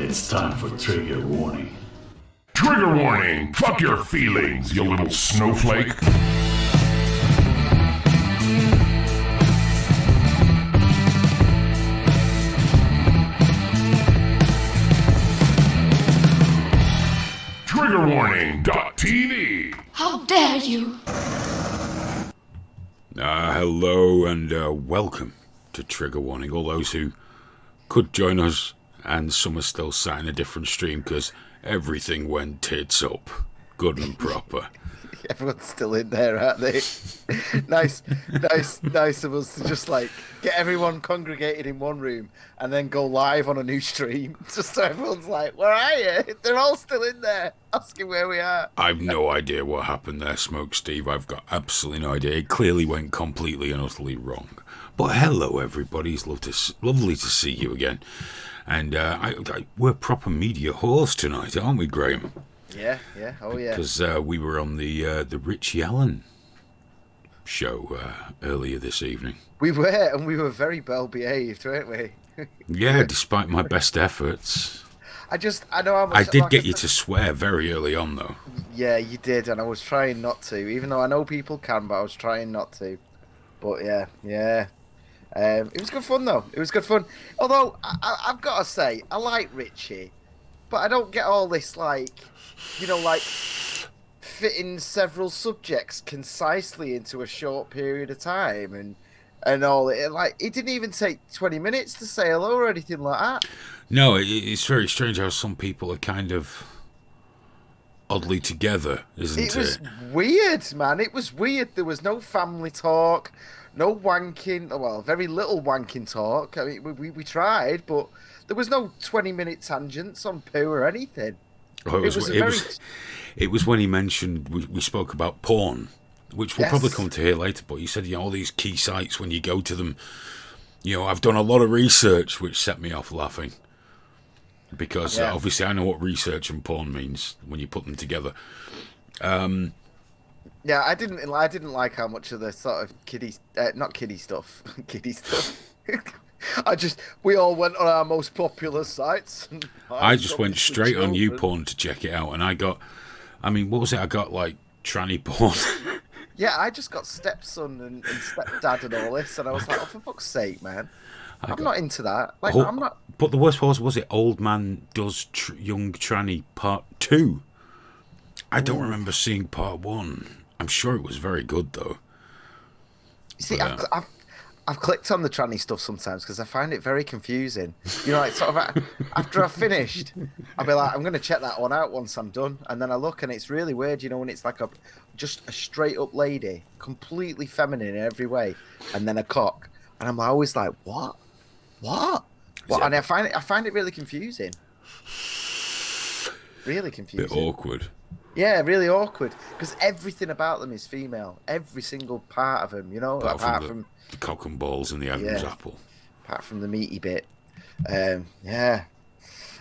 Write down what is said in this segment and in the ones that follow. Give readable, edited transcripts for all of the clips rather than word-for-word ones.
It's time for trigger warning. Trigger warning! Fuck your feelings, you little snowflake! Triggerwarning.tv. How dare you! Hello and welcome to Trigger Warning. All those who could join us, and some are still sat in a different stream because everything went tits up, good and proper. Everyone's still in there, aren't they? nice of us to just like get everyone congregated in one room and then go live on a new stream. Just so everyone's like, where are you? They're all still in there asking where we are. I've no idea what happened there, Smoke Steve. I've got absolutely no idea. It clearly went completely and utterly wrong. But hello, everybody. It's lovely to see you again. And we're proper media whores tonight, aren't we, Graham? Yeah, oh yeah. Because we were on the Richie Allen show earlier this evening. We were very well behaved, weren't we? Yeah, despite my best efforts. I know how much. I did get you to swear very early on, though. Yeah, you did, and I was trying not to, even though I know people can, but I was trying not to. But yeah. It was good fun, though. It was good fun. Although, I've got to say, I like Richie, but I don't get all this, like fitting several subjects concisely into a short period of time and all it. Like, it didn't even take 20 minutes to say hello or anything like that. No, it's very strange how some people are kind of oddly together, isn't it? It was weird, man. It was weird. There was no family talk, no wanking. Well, very little wanking talk. I mean, we tried, but there was no 20-minute tangents on poo or anything. Oh, it was when he mentioned we spoke about porn, which we'll probably come to here later. But he said, all these key sites, when you go to them, I've done a lot of research, which set me off laughing because obviously I know what research and porn means when you put them together. Yeah, I didn't like how much of the sort of not kiddie stuff. We all went on our most popular sites. I just went straight on YouPorn to check it out, and what was it? I got like tranny porn. Yeah, I just got stepson and stepdad and all this, and I was like, oh, for fuck's sake, man. I'm not into that. Like, I'm not. But the worst was it Old Man Does Young Tranny Part 2? I don't remember seeing Part 1. I'm sure it was very good, though. You see, I've clicked on the tranny stuff sometimes because I find it very confusing. Like sort of after I've finished, I'll be like, I'm going to check that one out once I'm done. And then I look and it's really weird, when it's like just a straight up lady, completely feminine in every way, and then a cock. And I'm always like, what? And I find it really confusing. Really confusing. Bit awkward. Yeah, really awkward because everything about them is female. Every single part of them, apart from the cock and balls and the Adam's apple. Apart from the meaty bit. Yeah.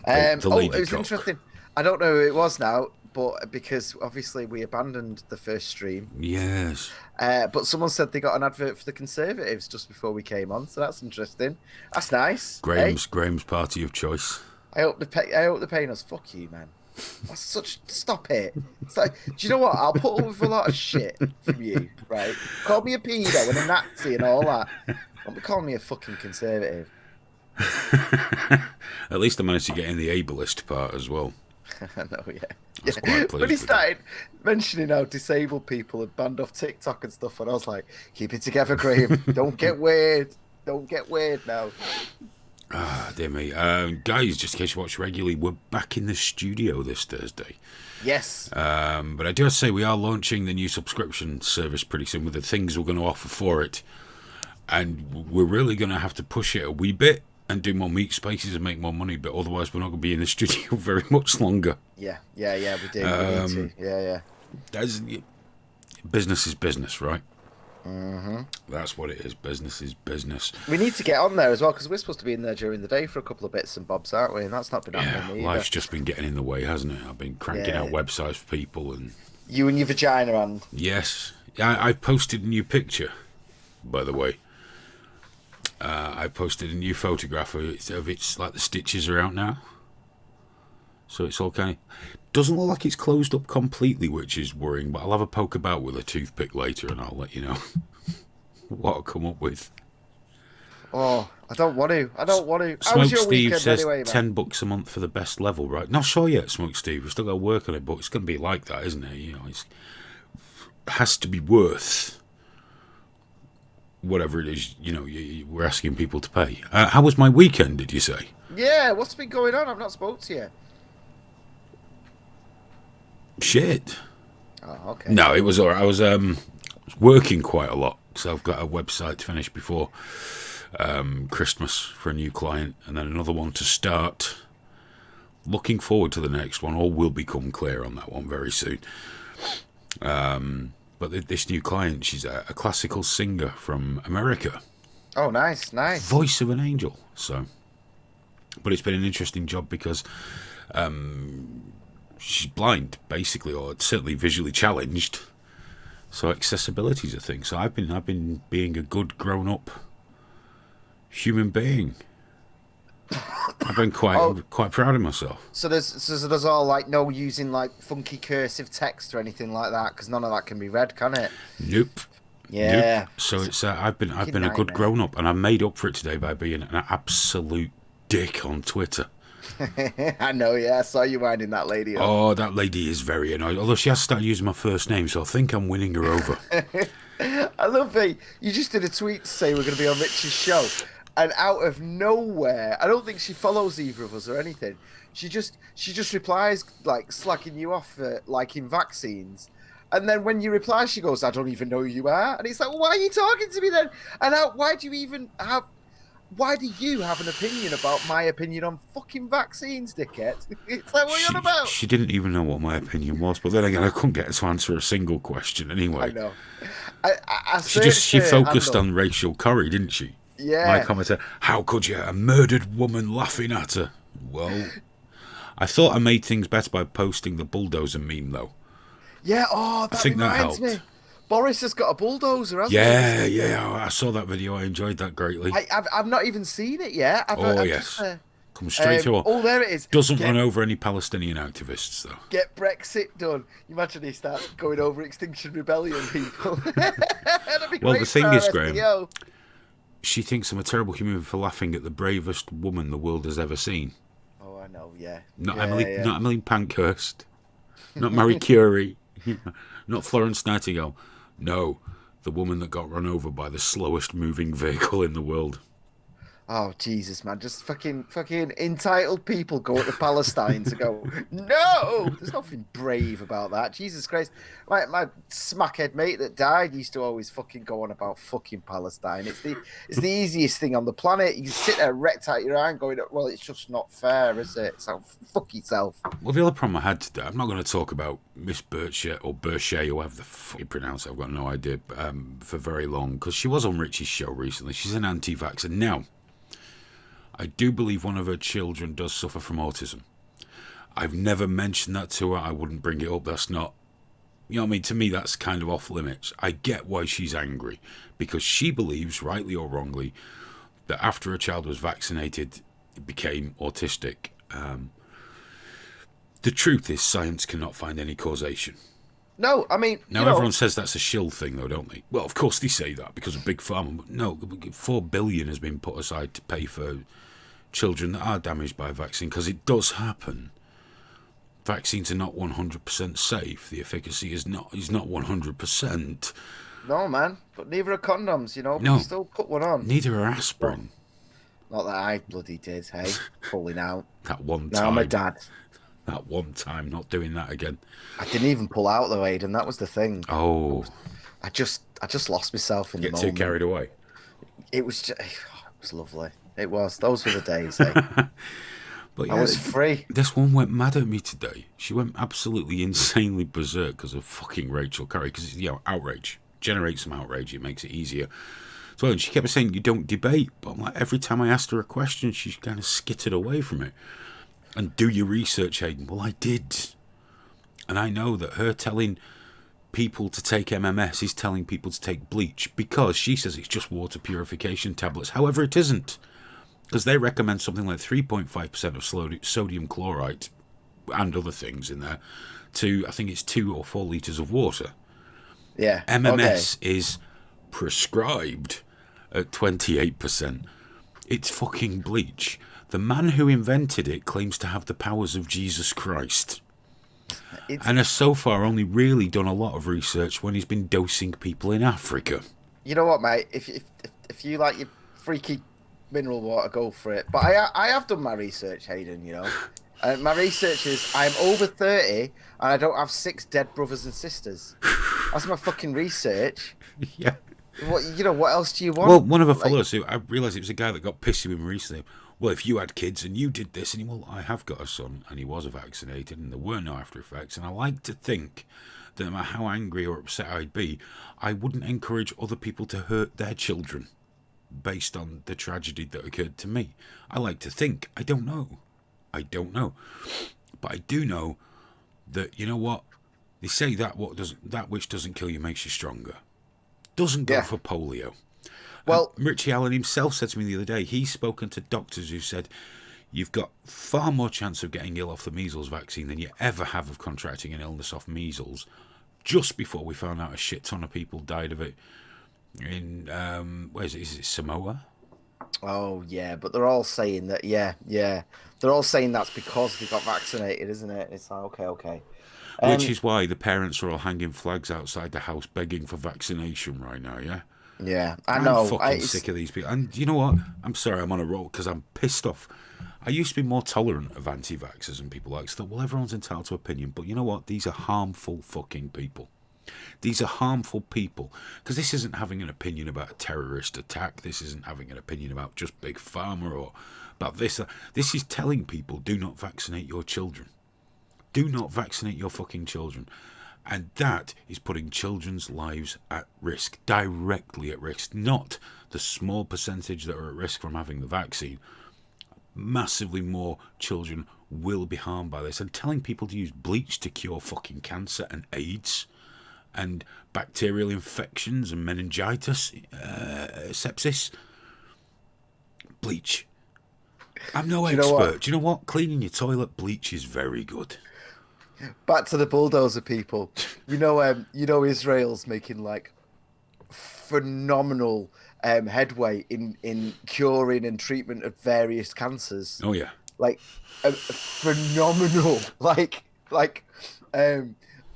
The lady it was cock. interesting. I don't know who it was now, but because obviously we abandoned the first stream. Yes. But someone said they got an advert for the Conservatives just before we came on, so that's interesting. That's nice. Graham's party of choice. I hope they're paying us. Fuck you, man. That's stop it. It's like, do you know what? I'll put up with a lot of shit from you, right? Call me a pedo and a Nazi and all that. Don't be calling me a fucking conservative. At least I managed to get in the ableist part as well. I know, yeah. I was quite pleased When he with started mentioning how disabled people had banned off TikTok and stuff, and I was like, keep it together, Graham. Don't get weird. Don't get weird now. Ah, dear me. Guys, just in case you watch regularly, we're back in the studio this Thursday. Yes. But I do have to say, we are launching the new subscription service pretty soon with the things we're going to offer for it. And we're really going to have to push it a wee bit and do more meet spaces and make more money, but otherwise we're not going to be in the studio very much longer. Yeah, we do. We need to. Yeah. Business is business, right? Mm-hmm. That's what it is. Business is business. We need to get on there as well because we're supposed to be in there during the day for a couple of bits and bobs, aren't we? And that's not been happening either. Life's just been getting in the way, hasn't it? I've been cranking out websites for people and you and your vagina hand. Yes, I posted a new picture, by the way. I posted a new photograph of it. It's like the stitches are out now. So it's all kind of... Doesn't look like it's closed up completely, which is worrying, but I'll have a poke about with a toothpick later and I'll let you know what I'll come up with. Oh, I don't want to. How Smoke was your Steve weekend says anyway, man? $10 a month for the best level, right? Not sure yet, Smoke Steve. We've still got to work on it, but it's going to be like that, isn't it? You know, it has to be worth whatever it is, you know, we're asking people to pay. How was my weekend, did you say? Yeah, what's been going on? I've not spoke to you. Shit. Oh, okay. No, it was all right. I was working quite a lot, because I've got a website to finish before Christmas for a new client, and then another one to start. Looking forward to the next one. All will become clear on that one very soon. But this new client, she's a classical singer from America. Oh, nice. Voice of an angel. So, but it's been an interesting job because she's blind, basically, or certainly visually challenged. So accessibility is a thing. So I've been being a good grown-up human being. I've been quite proud of myself. So there's all like no using like funky cursive text or anything like that, because none of that can be read, can it? Nope. Yeah. Nope. So it's I've been a good nightmare. grown up, and I made up for it today by being an absolute dick on Twitter. I know. Yeah, I saw you winding that lady up. Oh, that lady is very annoyed. Although she has started using my first name, so I think I'm winning her over. I love it. You just did a tweet to say we're going to be on Rich's show, and out of nowhere, I don't think she follows either of us or anything. She just replies like slacking you off for liking vaccines, and then when you reply, she goes, "I don't even know who you are," and it's like, well, why are you talking to me then? And why do you have an opinion about my opinion on fucking vaccines, dickhead? It's like, what are you on about? She didn't even know what my opinion was, but then again, I couldn't get her to answer a single question anyway. I know. She focused on Rachel Corrie, didn't she? Yeah. My commenter, how could you? A murdered woman laughing at her. Well, I thought I made things better by posting the bulldozer meme, though. Yeah, oh, that I think that reminds me. helped. Boris has got a bulldozer, hasn't he? Yeah, I saw that video. I enjoyed that greatly. I've not even seen it yet. Yes. Come straight to her. Oh, there it is. Doesn't run over any Palestinian activists, though. Get Brexit done. You imagine he starts going over Extinction Rebellion people. Well, the thing is, Graham, she thinks I'm a terrible human for laughing at the bravest woman the world has ever seen. Oh, I know, yeah. Not Emily Pankhurst. Not Marie Curie. Not Florence Nightingale. No, the woman that got run over by the slowest moving vehicle in the world. Oh, Jesus, man. Just fucking entitled people go to Palestine to go, no! There's nothing brave about that. Jesus Christ. My smackhead mate that died used to always fucking go on about fucking Palestine. It's the easiest thing on the planet. You sit there wrecked out your eye and going, well, it's just not fair, is it? So fuck yourself. Well, the other problem I had today, I'm not going to talk about Miss Birchet or Birchet, or whatever the fuck you pronounce it, I've got no idea, for very long, because she was on Richie's show recently. She's an anti-vaxxer. Now, I do believe one of her children does suffer from autism. I've never mentioned that to her. I wouldn't bring it up. That's not... You know what I mean? To me, that's kind of off limits. I get why she's angry. Because she believes, rightly or wrongly, that after a child was vaccinated, it became autistic. The truth is, science cannot find any causation. No, I mean... Now, everyone says that's a shill thing, though, don't they? Well, of course they say that, because of Big Pharma. But no, $4 billion has been put aside to pay for children that are damaged by a vaccine, because it does happen. Vaccines are not 100% safe. The efficacy is not 100%. No, man. But neither are condoms, No. But you still put one on. Neither are aspirin. Not that I bloody did, hey? Pulling out. That one Now time. I'm a dad. That one time, not doing that again. I didn't even pull out though, Aidan. That was the thing. Oh. I just lost myself in the Get too moment. carried away. It was lovely. It was. Those were the days, eh? But I was free. This one went mad at me today. She went absolutely insanely berserk because of fucking Rachel Curry. Because, outrage. Generates some outrage. It makes it easier. So, and she kept saying, you don't debate. But I'm like, every time I asked her a question, she kind of skittered away from it. And do your research, Hayden. Well, I did. And I know that her telling people to take MMS is telling people to take bleach, because she says it's just water purification tablets. However, it isn't. Because they recommend something like 3.5% of sodium chloride and other things in there, to I think it's 2 or 4 litres of water. Yeah. MMS is prescribed at 28%. It's fucking bleach. The man who invented it claims to have the powers of Jesus Christ. And has so far only really done a lot of research when he's been dosing people in Africa. You know what, mate? If you like your freaky mineral water, go for it. But I have done my research, Hayden, you know. My research is I'm over 30 and I don't have 6 dead brothers and sisters. That's my fucking research. Yeah. What else do you want? Well, one of our followers, who I realised it was a guy that got pissy with me recently. Well, if you had kids and you did this, and well, I have got a son, and he was vaccinated, and there were no after effects, and I like to think that no matter how angry or upset I'd be, I wouldn't encourage other people to hurt their children based on the tragedy that occurred to me. I like to think. I don't know. But I do know that, you know what? They say that which doesn't kill you makes you stronger. Doesn't go for polio. Well, Richie Allen himself said to me the other day, he's spoken to doctors who said you've got far more chance of getting ill off the measles vaccine than you ever have of contracting an illness off measles. Just before we found out a shit ton of people died of it in, where is it? Is it Samoa? Oh, yeah, but they're all saying that, yeah. They're all saying that's because they got vaccinated, isn't it? It's like, okay. Which is why the parents are all hanging flags outside the house begging for vaccination right now, yeah? Yeah, I know. I'm fucking sick of these people. And you know what? I'm sorry, I'm on a roll because I'm pissed off. I used to be more tolerant of anti-vaxxers and people like that. Well, everyone's entitled to opinion. But you know what? These are harmful fucking people. These are harmful people. Because this isn't having an opinion about a terrorist attack. This isn't having an opinion about just Big Pharma or about this. This is telling people, do not vaccinate your children. Do not vaccinate your fucking children. And that is putting children's lives at risk, directly at risk, not the small percentage that are at risk from having the vaccine. Massively more children will be harmed by this. And telling people to use bleach to cure fucking cancer and AIDS and bacterial infections and meningitis, sepsis. Bleach. I'm no expert. Do you know what? Cleaning your toilet, bleach is very good. Back to the bulldozer people. You know, Israel's making like phenomenal headway in curing and treatment of various cancers. Oh yeah, like phenomenal.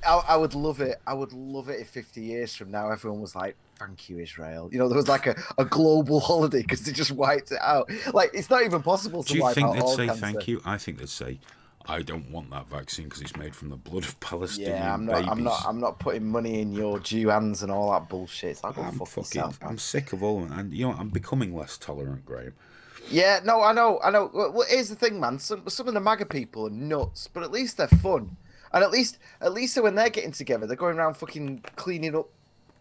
I would love it. I would love it if 50 years from now everyone was like, "Thank you, Israel." You know, there was like a global holiday because they just wiped it out. Like it's not even possible to wipe out all cancer. Do you think they'd say thank you? I think they'd say, I don't want that vaccine because it's made from the blood of Palestinian babies. I'm not putting money in your Jew hands and all that bullshit. It's like, I'm sick of all of it, and you know I'm becoming less tolerant, Graham. Yeah, no, I know. Well, here's the thing, man. Some of the MAGA people are nuts, but at least they're fun, and at least when they're getting together, they're going around fucking cleaning up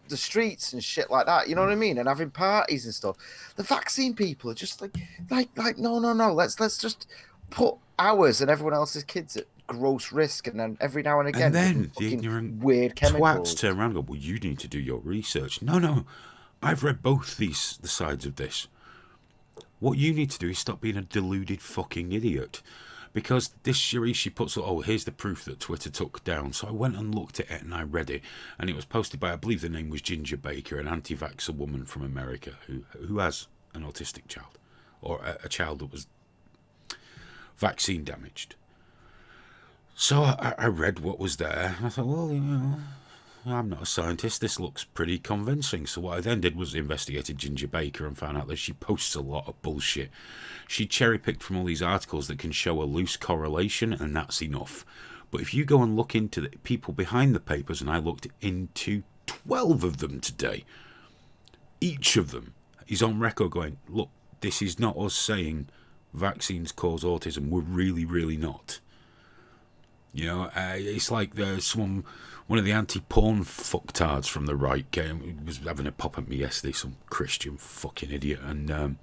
the streets and shit like that. You know what I mean? And having parties and stuff. The vaccine people are just like no. Let's just put ours and everyone else's kids at gross risk, and then every now and again, and then the ignorant weird chemicals. Twats turn around and go, well, you need to do your research. No, I've read both the sides of this. What you need to do is stop being a deluded fucking idiot. Because this Shirishi puts, here's the proof that Twitter took down. So I went and looked at it and I read it, and it was posted by, I believe the name was Ginger Baker, an anti-vaxxer woman from America who has an autistic child, or a child that was vaccine damaged. So I read what was there, and I thought, well, you know, I'm not a scientist. This looks pretty convincing. So what I then did was investigated Ginger Baker and found out that she posts a lot of bullshit. She cherry-picked from all these articles that can show a loose correlation, and that's enough. But if you go and look into the people behind the papers, and I looked into 12 of them today, each of them is on record going, look, this is not us saying vaccines cause autism. We're really, really not. You know, it's like there's one of the anti-porn fucktards from the right was having a pop at me yesterday, some Christian fucking idiot, and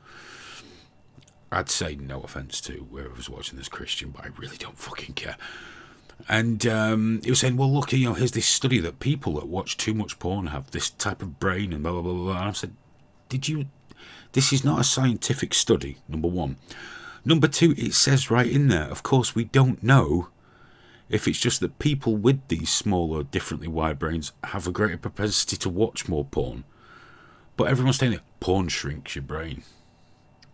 I'd say no offence to whoever was watching this Christian, but I really don't fucking care. And he was saying, well, look, you know, here's this study that people that watch too much porn have this type of brain and blah, blah, blah, blah. And I said, this is not a scientific study, number one. Number two, it says right in there, of course, we don't know if it's just that people with these smaller, differently wired brains have a greater propensity to watch more porn. But everyone's saying that porn shrinks your brain.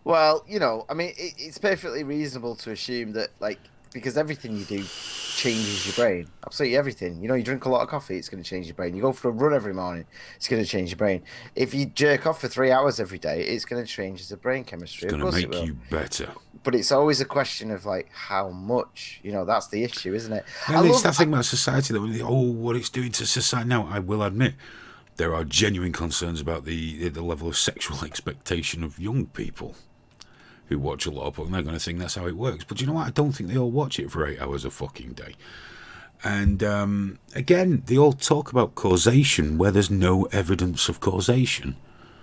Well, I mean, it's perfectly reasonable to assume that, like, because everything you do changes your brain. Absolutely everything. You drink a lot of coffee, it's going to change your brain. You go for a run every morning, it's going to change your brain. If you jerk off for 3 hours every day, it's going to change the brain chemistry. It's going to make you better. But it's always a question of, like, how much. That's the issue, isn't it? Well, it's that thing about society, that what it's doing to society. Now, I will admit, there are genuine concerns about the level of sexual expectation of young people who watch a lot of porn. They're going to think that's how it works. But you know what? I don't think they all watch it for 8 hours a fucking day. And again, they all talk about causation where there's no evidence of causation.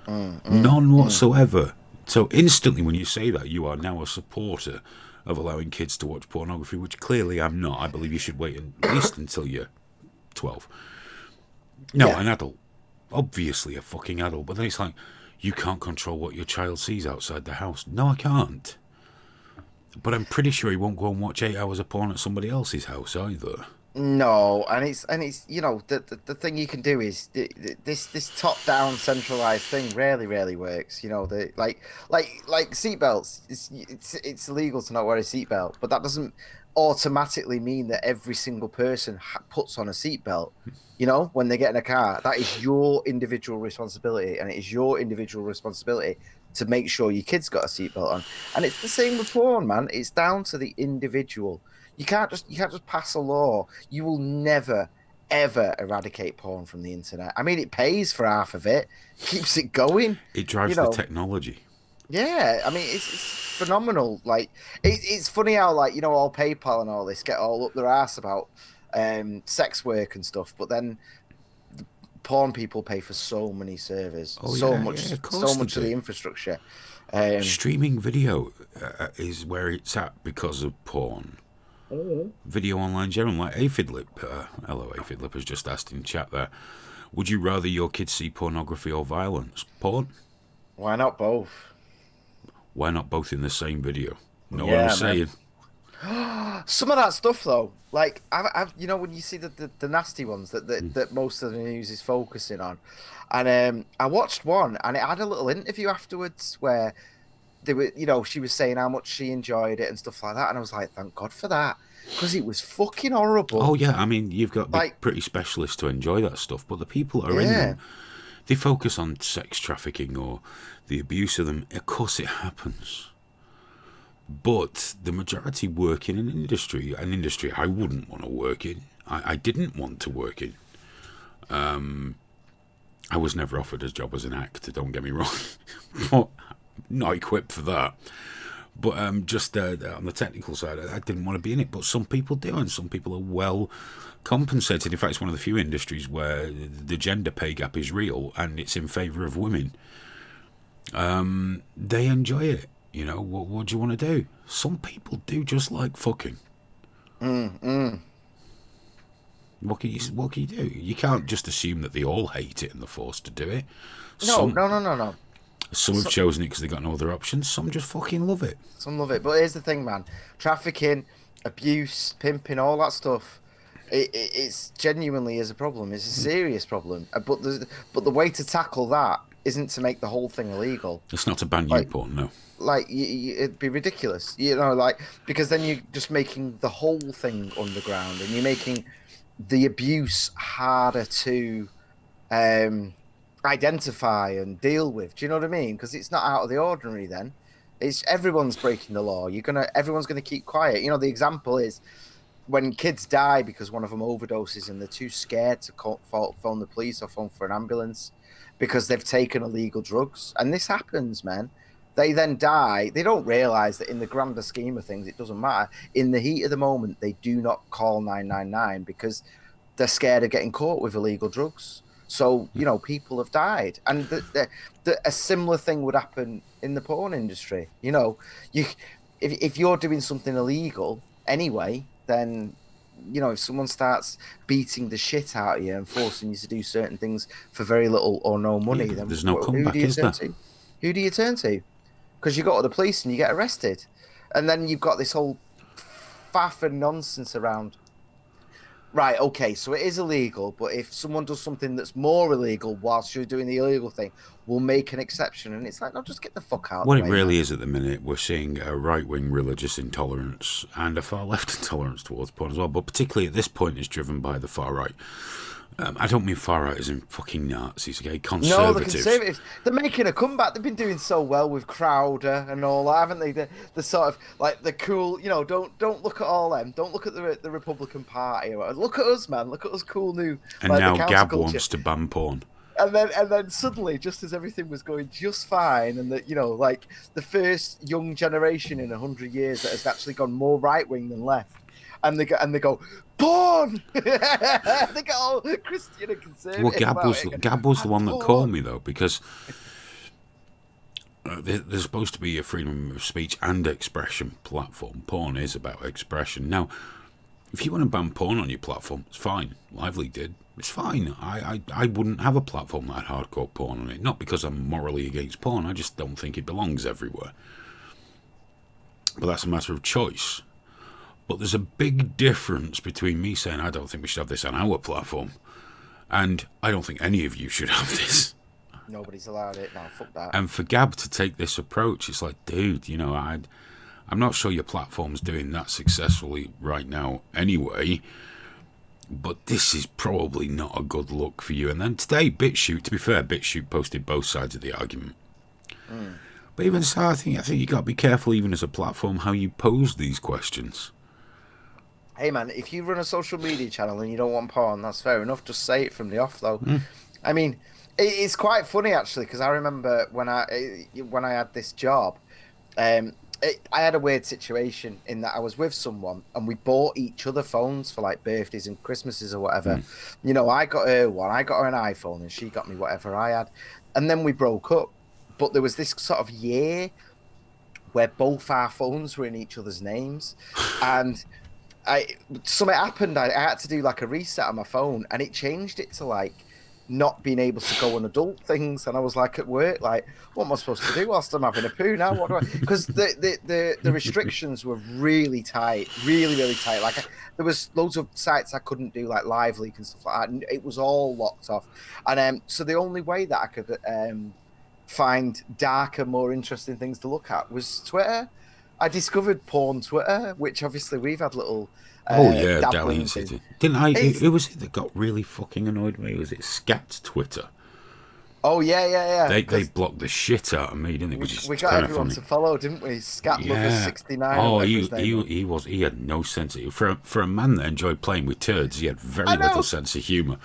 None whatsoever. So instantly when you say that, you are now a supporter of allowing kids to watch pornography, which clearly I'm not. I believe you should wait at least until you're 12. No, yeah. An adult. Obviously a fucking adult. But then it's like, you can't control what your child sees outside the house. No, I can't. But I'm pretty sure he won't go and watch 8 hours of porn at somebody else's house either. No, and it's the thing you can do is this top down centralized thing rarely works. The like seatbelts. It's illegal to not wear a seatbelt, but that doesn't automatically mean that every single person puts on a seatbelt. When they get in a car, that is your individual responsibility, and it is your individual responsibility to make sure your kid's got a seatbelt on. And it's the same with porn, man. It's down to the individual. You can't just pass a law. You will never, ever eradicate porn from the internet. I mean, it pays for half of it, keeps it going. It drives the technology. Yeah, I mean, it's phenomenal. Like, it's funny how, like, all PayPal and all this get all up their ass about sex work and stuff, but then the porn people pay for so many servers, so much of the infrastructure. Streaming video is where it's at because of porn. Video online general, like Aphidlip. Hello, Aphidlip has just asked in chat there, would you rather your kids see pornography or violence? Porn? Why not both? Why not both in the same video? Know what I'm saying? Some of that stuff, though, like I've when you see the nasty ones that most of the news is focusing on, and I watched one, and it had a little interview afterwards where they were, she was saying how much she enjoyed it and stuff like that, and I was like, thank God for that, because it was fucking horrible. Oh yeah, I mean, you've got to be pretty specialist to enjoy that stuff, but the people are in them. They focus on sex trafficking or the abuse of them. Of course, it happens. But the majority work in an industry I wouldn't want to work in. I didn't want to work in. I was never offered a job as an actor, don't get me wrong. But not equipped for that. But just on the technical side, I didn't want to be in it. But some people do, and some people are well compensated. In fact, it's one of the few industries where the gender pay gap is real and it's in favour of women. They enjoy it. What do you want to do? Some people do just like fucking. What can you do? You can't just assume that they all hate it and they're forced to do it. No. Some have chosen it because they got no other options. Some just fucking love it. Some love it. But here's the thing, man. Trafficking, abuse, pimping, all that stuff, it's genuinely is a problem. It's a serious problem. But the way to tackle that isn't to make the whole thing illegal. It's not to ban YouPorn, no. Like, it'd be ridiculous, because then you're just making the whole thing underground, and you're making the abuse harder to identify and deal with. Do you know what I mean? Because it's not out of the ordinary then. It's everyone's breaking the law. Everyone's gonna keep quiet. The example is when kids die because one of them overdoses and they're too scared to phone the police or phone for an ambulance because they've taken illegal drugs. And this happens, man. They then die. They don't realise that in the grander scheme of things, it doesn't matter. In the heat of the moment, they do not call 999 because they're scared of getting caught with illegal drugs. So, people have died. And a similar thing would happen in the porn industry. If you're doing something illegal anyway, then, if someone starts beating the shit out of you and forcing you to do certain things for very little or no money, then there's no comeback, is there? Who do you turn to? Because you go to the police and you get arrested. And then you've got this whole faff and nonsense around right, okay, so it is illegal, but if someone does something that's more illegal whilst you're doing the illegal thing, we'll make an exception. And it's like, no, just get the fuck out of What the it way, really man. is at the minute, we're seeing a right-wing religious intolerance and a far-left intolerance towards porn as well, but particularly at this point it's driven by the far right. I don't mean far right as in fucking Nazis, okay? No, the Conservatives. Conservatives, they're making a comeback. They've been doing so well with Crowder and all that, haven't they? The sort of, like, the cool, don't look at all them. Don't look at the Republican Party. Look at us, man. Look at us cool new. And like, now the Gab counterculture. wants to ban porn. And then suddenly, just as everything was going just fine, and that, like the first young generation in 100 years that has actually gone more right wing than left, and they go porn. They get all Christian and conservative. Well, Gab was the one that porn. called me, though, because there's supposed to be a freedom of speech and expression platform. Porn is about expression. Now, if you want to ban porn on your platform, it's fine. Lively did. It's fine. I wouldn't have a platform that had hardcore porn on it. Not because I'm morally against porn. I just don't think it belongs everywhere. But that's a matter of choice. But there's a big difference between me saying I don't think we should have this on our platform, and I don't think any of you should have this. Nobody's allowed it now. Fuck that. And for Gab to take this approach, it's like, dude, I'm not sure your platform's doing that successfully right now anyway, but this is probably not a good look for you. And then today, BitChute, to be fair, BitChute posted both sides of the argument. But even so, I think you got to be careful, even as a platform, how you pose these questions. Hey man, if you run a social media channel and you don't want porn, that's fair enough. Just say it from the off, though. I mean, it's quite funny actually, because I remember when I had this job, I had a weird situation in that I was with someone and we bought each other phones for like birthdays and Christmases or whatever. I got her one, I got her an iPhone, and she got me whatever I had, and then we broke up. But there was this sort of year where both our phones were in each other's names, and something happened. I had to do like a reset on my phone, and it changed it to like not being able to go on adult things. And I was like at work, like, what am I supposed to do whilst I'm having a poo now? What do I? Because the restrictions were really tight, really really tight. Like there was loads of sites I couldn't do, like Live Leak and stuff like that. And it was all locked off. And so the only way that I could find darker, more interesting things to look at was Twitter. I discovered porn Twitter, which obviously we've had little Dalliance dabblings in. Didn't I? Who was it that got really fucking annoyed me? Was it Scat Twitter? Oh yeah. They blocked the shit out of me, didn't they? We got everyone to follow, didn't we? Scat Lover 69. Oh, he had no sense of for a man that enjoyed playing with turds. He had very little sense of humour.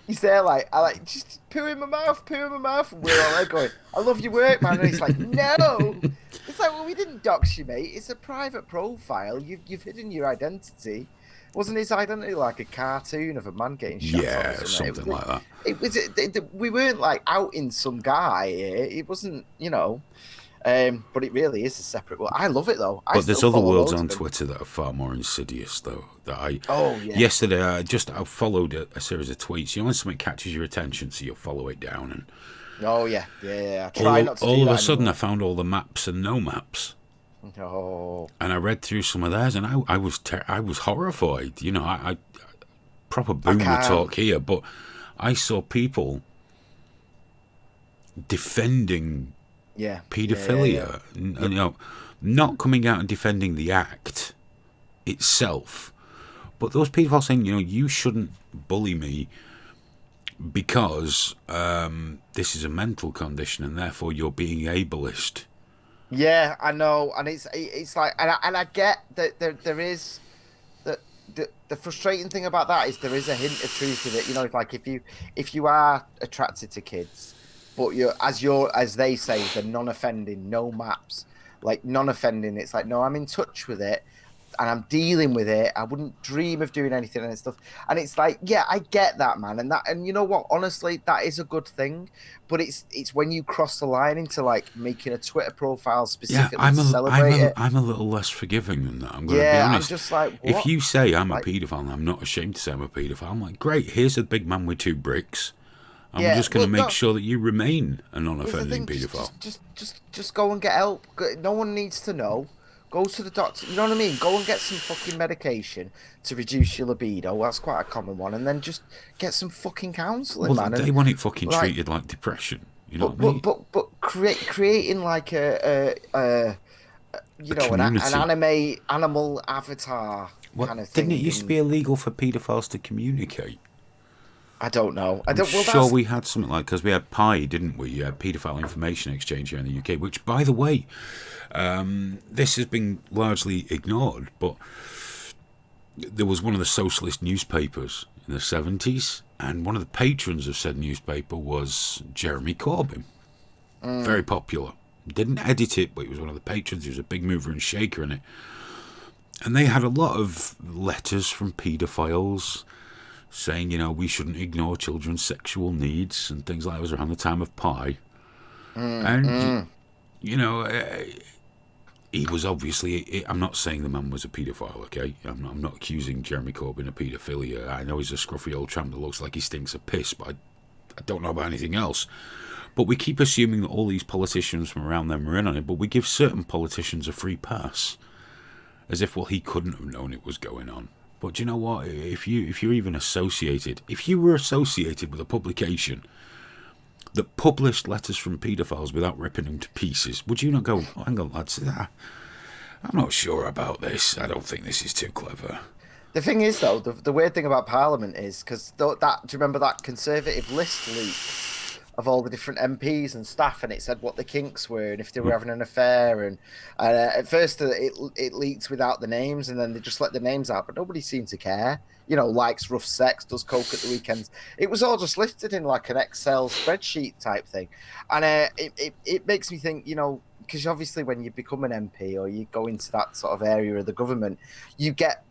He's there like, just poo in my mouth. And we're all there going, I love your work, man. And he's like, no. It's like, well, we didn't dox you, mate. It's a private profile. You've hidden your identity. Wasn't his identity like a cartoon of a man getting shot? Yeah, something like that. It was. We weren't like outing some guy. It wasn't, but it really is a separate world. I love it though. But there's other worlds on Twitter that are far more insidious, though. Yesterday, I followed a series of tweets. When something catches your attention, so you'll follow it down, and I try not to. All of a sudden, I found all the maps and no maps. Oh. And I read through some of theirs, and I was horrified. I proper boomer talk here, but I saw people defending paedophilia, and not coming out and defending the act itself, but those people saying, you shouldn't bully me because this is a mental condition and therefore you're being ableist. Yeah, I know, and it's like, and I get that there is the frustrating thing about that is there is a hint of truth in it. It's like if you are attracted to kids, but as they say, the non-offending, no maps, like non-offending. It's like, no, I'm in touch with it, and I'm dealing with it. I wouldn't dream of doing anything and stuff. And it's like, yeah, I get that, man. And you know what? Honestly, that is a good thing. But it's when you cross the line into like making a Twitter profile specifically to celebrate it. I'm a little less forgiving than that. I'm going to be honest. I'm just like, what? If you say I'm a paedophile and I'm not ashamed to say I'm a paedophile, I'm like, great, here's a big man with 2 bricks. I'm just going to make sure that you remain a non-offending paedophile. Just go and get help. No one needs to know. Go to the doctor. You know what I mean? Go and get some fucking medication to reduce your libido. That's quite a common one. And then just get some fucking counselling, Well, man. they And, want it fucking like, treated like depression. You know what I mean? but creating like you know, an community. anime animal avatar Well, kind of thing. didn't it used to be illegal for paedophiles to communicate? I don't know. I I'm don't. Well, sure that's, we had something like, because we had PI, didn't we? Paedophile Information Exchange here in the UK, which, by the way, this has been largely ignored, but there was one of the socialist newspapers in the 70s, and one of the patrons of said newspaper was Jeremy Corbyn. Very popular. Didn't edit it, but he was one of the patrons. He was a big mover and shaker in it. And they had a lot of letters from paedophiles saying, you know, we shouldn't ignore children's sexual needs and things like that. It was around the time of Pi. You know, he was obviously... I'm not saying the man was a paedophile, okay? I'm not accusing Jeremy Corbyn of paedophilia. I know he's a scruffy old tramp that looks like he stinks of piss, but I don't know about anything else. But we keep assuming that all these politicians from around them are in on it, but we give certain politicians a free pass, as if, well, he couldn't have known it was going on. But do you know what? If you're even associated, if you were associated with a publication that published letters from paedophiles without ripping them to pieces, would you not go, oh, hang on, lads, I'm not sure about this. I don't think this is too clever. the thing is, though, the weird thing about Parliament is because do you remember that Conservative list leaked of all the different MPs and staff, and it said what the kinks were and if they were having an affair, and at first it leaked without the names, and then they just let the names out, but nobody seemed to care. You know, likes rough sex, does coke at the weekends. It was all just listed in like an Excel spreadsheet type thing, and it makes me think, you know, because obviously when you become an MP or you go into that sort of area of the government, you get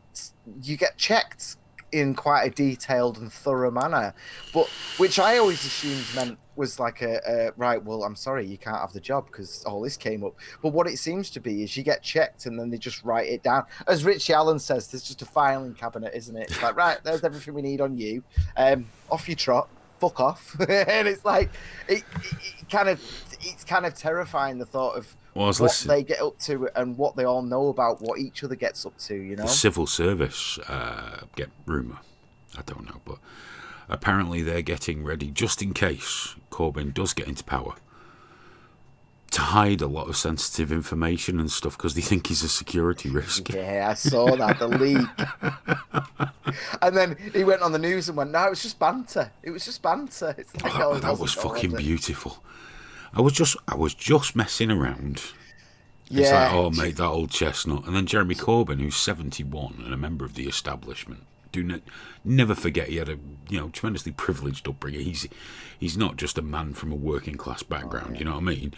checked in quite a detailed and thorough manner, but which I always assumed meant was like a right, well, I'm sorry, you can't have the job because all this came up. But what it seems to be is you get checked and then they just write it down. As Richie Allen says, there's just a filing cabinet, isn't it? It's like, right, there's everything we need on you. Off you trot, fuck off. And it's like, it's kind of terrifying, the thought of what they get up to and what they all know about what each other gets up to, you know? The civil service get rumour. I don't know, but apparently they're getting ready, just in case Corbyn does get into power, to hide a lot of sensitive information and stuff because they think he's a security risk. Yeah, I saw that, the leak. And then he went on the news and went, no, it was just banter. It was just banter. It's like, that was fucking beautiful. I was just messing around. Yeah. It's like, oh, mate, that old chestnut. And then Jeremy Corbyn, who's 71 and a member of the establishment. Never forget he had a tremendously privileged upbringing. He's not just a man from a working class background, you know what I mean?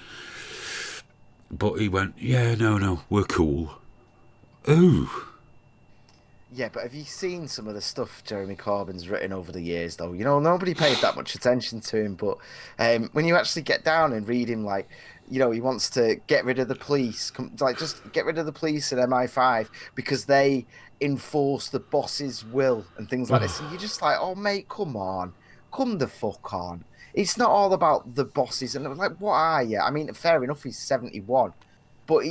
But he went, yeah, no, we're cool. Ooh. Yeah, but have you seen some of the stuff Jeremy Corbyn's written over the years, though? You know, nobody paid that much attention to him, but when you actually get down and read him, like, you know, he wants to get rid of the police, just get rid of the police and MI5 because they enforce the boss's will and things like this. And you're just like, oh, mate, come the fuck on. It's not all about the bosses. And like, what are you? I mean, fair enough, he's 71. But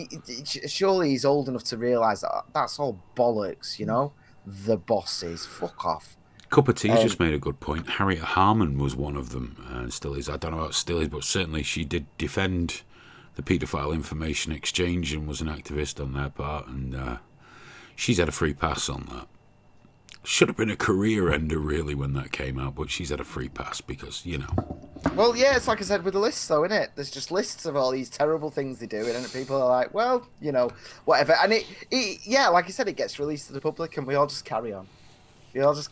surely he's old enough to realise that that's all bollocks, you know? The bosses. Fuck off. Cup of Tea just made a good point. Harriet Harman was one of them, and still is. I don't know about still is, but certainly she did defend the Paedophile Information Exchange and was an activist on their part, and she's had a free pass on that. Should have been a career ender, really, when that came out, but she's had a free pass because, you know. Well, yeah, it's like I said with the lists, though, isn't it? There's just lists of all these terrible things they do, and people are like, well, you know, whatever. And yeah, like I said, it gets released to the public, and we all just carry on. Because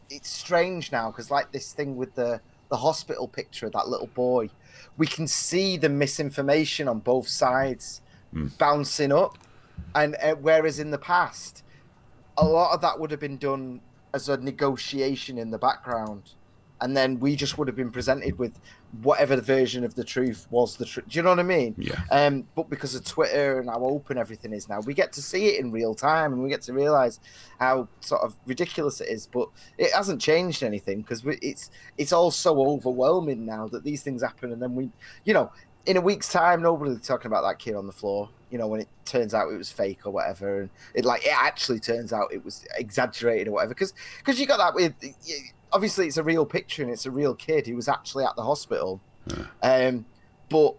it's strange now, because like this thing with the hospital picture of that little boy, we can see the misinformation on both sides bouncing up, and whereas in the past, a lot of that would have been done as a negotiation in the background, and then we just would have been presented with whatever the version of the truth was the truth. Do you know what I mean? Yeah. But because of Twitter and how open everything is now, we get to see it in real time, and we get to realise how sort of ridiculous it is. But it hasn't changed anything because it's all so overwhelming now that these things happen, and then we, you know, in a week's time, nobody's talking about that kid on the floor. when it turns out it was fake or whatever, and it actually turns out it was exaggerated or whatever, because you got that with, obviously it's a real picture and it's a real kid who was actually at the hospital, but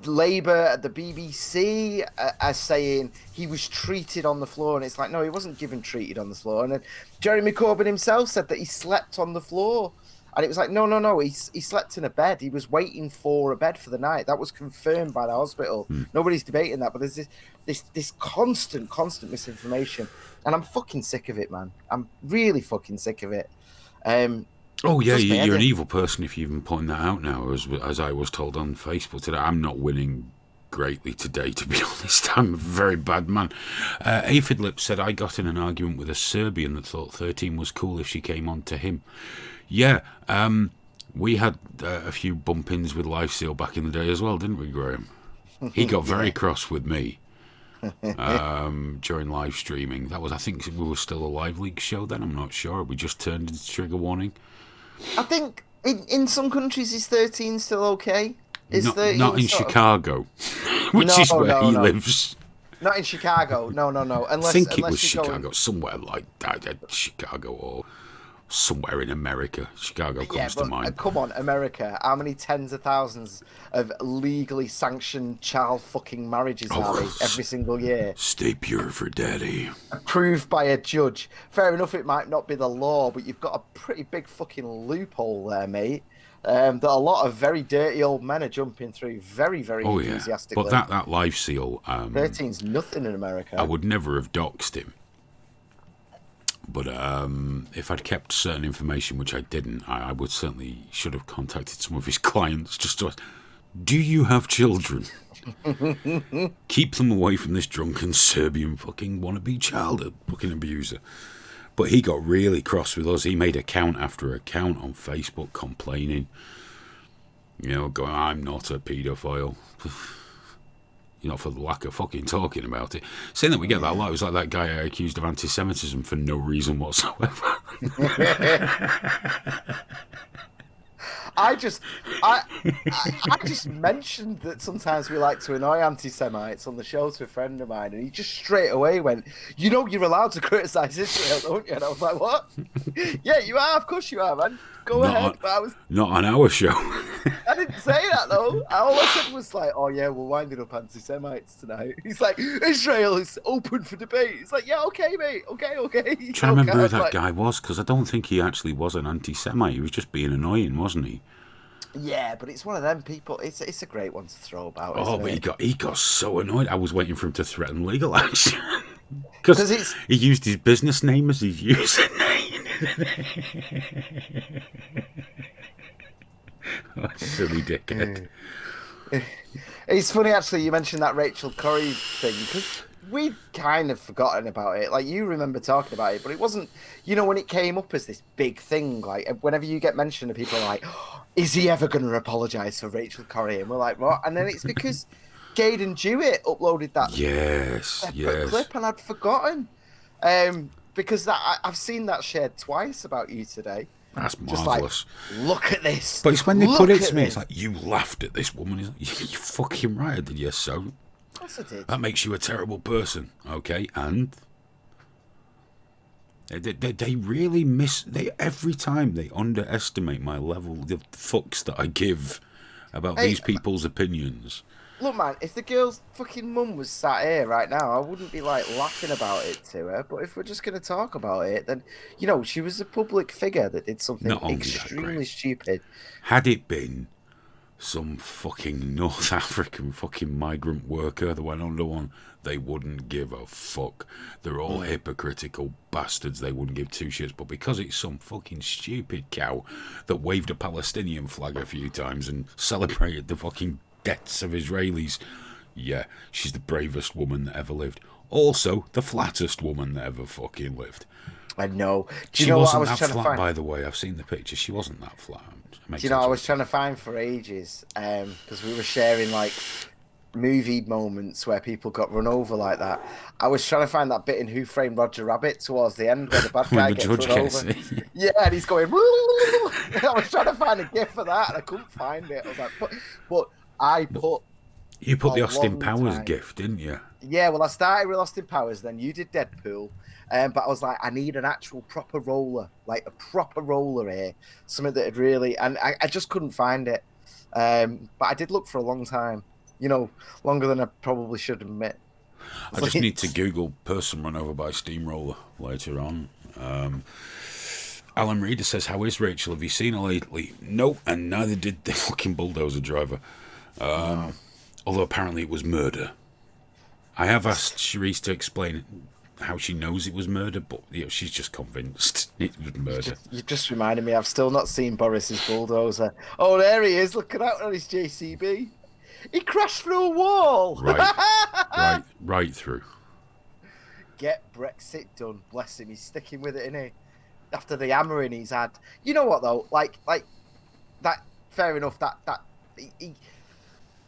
Labour at the BBC are saying he was treated on the floor, and it's like, no, he wasn't treated on the floor. And then Jeremy Corbyn himself said that he slept on the floor, and it was like, no, he slept in a bed. He was waiting for a bed for the night. That was confirmed by the hospital. Nobody's debating that, but there's this constant misinformation, and I'm fucking sick of it, man. I'm really fucking sick of it. Oh yeah, you're an evil person if you even point that out now. As I was told on Facebook today, I'm not winning greatly today, to be honest. I'm a very bad man. Aphid Lips said, I got in an argument with a Serbian that thought 13 was cool if she came on to him. Yeah, we had a few bump-ins with Lifeseal back in the day as well, didn't we, Graham? He got very cross with me during live streaming. That was, I think we were still a Live League show then, I'm not sure. We just turned into Trigger Warning. I think in some countries is 13 still okay? Not in Chicago, which is where he lives. Not in Chicago, no. Unless, I think it was Chicago, somewhere like that, Chicago or somewhere in America. Chicago comes to mind. Come on, America. How many tens of thousands of legally sanctioned child fucking marriages are there every single year? Stay pure for daddy. Approved by a judge. Fair enough, it might not be the law, but you've got a pretty big fucking loophole there, mate. That a lot of very dirty old men are jumping through very, very enthusiastically. But that Lifeseal... 13's nothing in America. I would never have doxed him. But if I'd kept certain information, which I didn't, I would certainly should have contacted some of his clients just to ask, do you have children? Keep them away from this drunken Serbian fucking wannabe child fucking abuser. But he got really cross with us. He made account after account on Facebook complaining, going, I'm not a paedophile. For the lack of fucking talking about it. Saying that we get that a lot. It was like that guy accused of anti-Semitism for no reason whatsoever. I just mentioned that sometimes we like to annoy anti-Semites on the show to a friend of mine, and he just straight away went, you're allowed to criticise Israel, don't you? And I was like, what? Yeah, you are. Of course you are, man. Go ahead. Not on our show. I didn't say that, though. All I said was like, oh, yeah, we're winding up anti-Semites tonight. He's like, Israel is open for debate. It's like, yeah, okay, mate. Okay. I'm trying to remember who that guy was, because I don't think he actually was an anti-Semite. He was just being annoying, wasn't he? Yeah, but it's one of them people. It's a great one to throw about. But he got so annoyed. I was waiting for him to threaten legal action because he used his business name as his username. Oh, silly dickhead. It's funny actually. You mentioned that Rachel Corrie thing because we'd kind of forgotten about it. Like, you remember talking about it, but it wasn't, when it came up as this big thing, like, whenever you get mentioned, people are like, oh, is he ever going to apologise for Rachel Corrie? And we're like, what? And then it's because Gaydon Jewett uploaded that separate clip, and I'd forgotten. Because I've seen that shared twice about you today. That's marvellous. Like, look at this. But it's when they put it to me, it's like, you laughed at this woman. It's like, you fucking right, I did, yes, so... Of course I did. That makes you a terrible person, okay? And they really every time they underestimate my level of fucks that I give about these people's opinions. Look, man, if the girl's fucking mum was sat here right now, I wouldn't be like laughing about it to her. But if we're just going to talk about it, then she was a public figure that did something extremely stupid. Had it been some fucking North African fucking migrant worker that went under one, they wouldn't give a fuck. They're all hypocritical bastards. They wouldn't give two shits. But because it's some fucking stupid cow that waved a Palestinian flag a few times and celebrated the fucking deaths of Israelis, yeah, she's the bravest woman that ever lived. Also, the flattest woman that ever fucking lived. I know. She wasn't that flat, by the way. I've seen the picture. She wasn't that flat. I was trying to find for ages, because we were sharing like movie moments where people got run over like that. I was trying to find that bit in Who Framed Roger Rabbit towards the end where the bad guy gets run over. Yeah, and he's going. I was trying to find a gif for that, and I couldn't find it. I was like, but I put You put a the Austin long Powers time. gift, didn't you? Yeah, well, I started with Austin Powers, then you did Deadpool, but I was like, I need an actual proper roller, like a proper roller here, something that had really, and I just couldn't find it. But I did look for a long time, longer than I probably should admit. I just need to Google person run over by steamroller later on. Alan Reader says, how is Rachel? Have you seen her lately? No, and neither did the fucking bulldozer driver. Although apparently it was murder. I have asked Charisse to explain how she knows it was murder, but she's just convinced it was murder. You just reminded me, I've still not seen Boris's bulldozer. Oh, there he is, looking out on his JCB. He crashed through a wall. Right through. Get Brexit done. Bless him. He's sticking with it, isn't he? After the hammering he's had. You know what though? Like that. Fair enough. That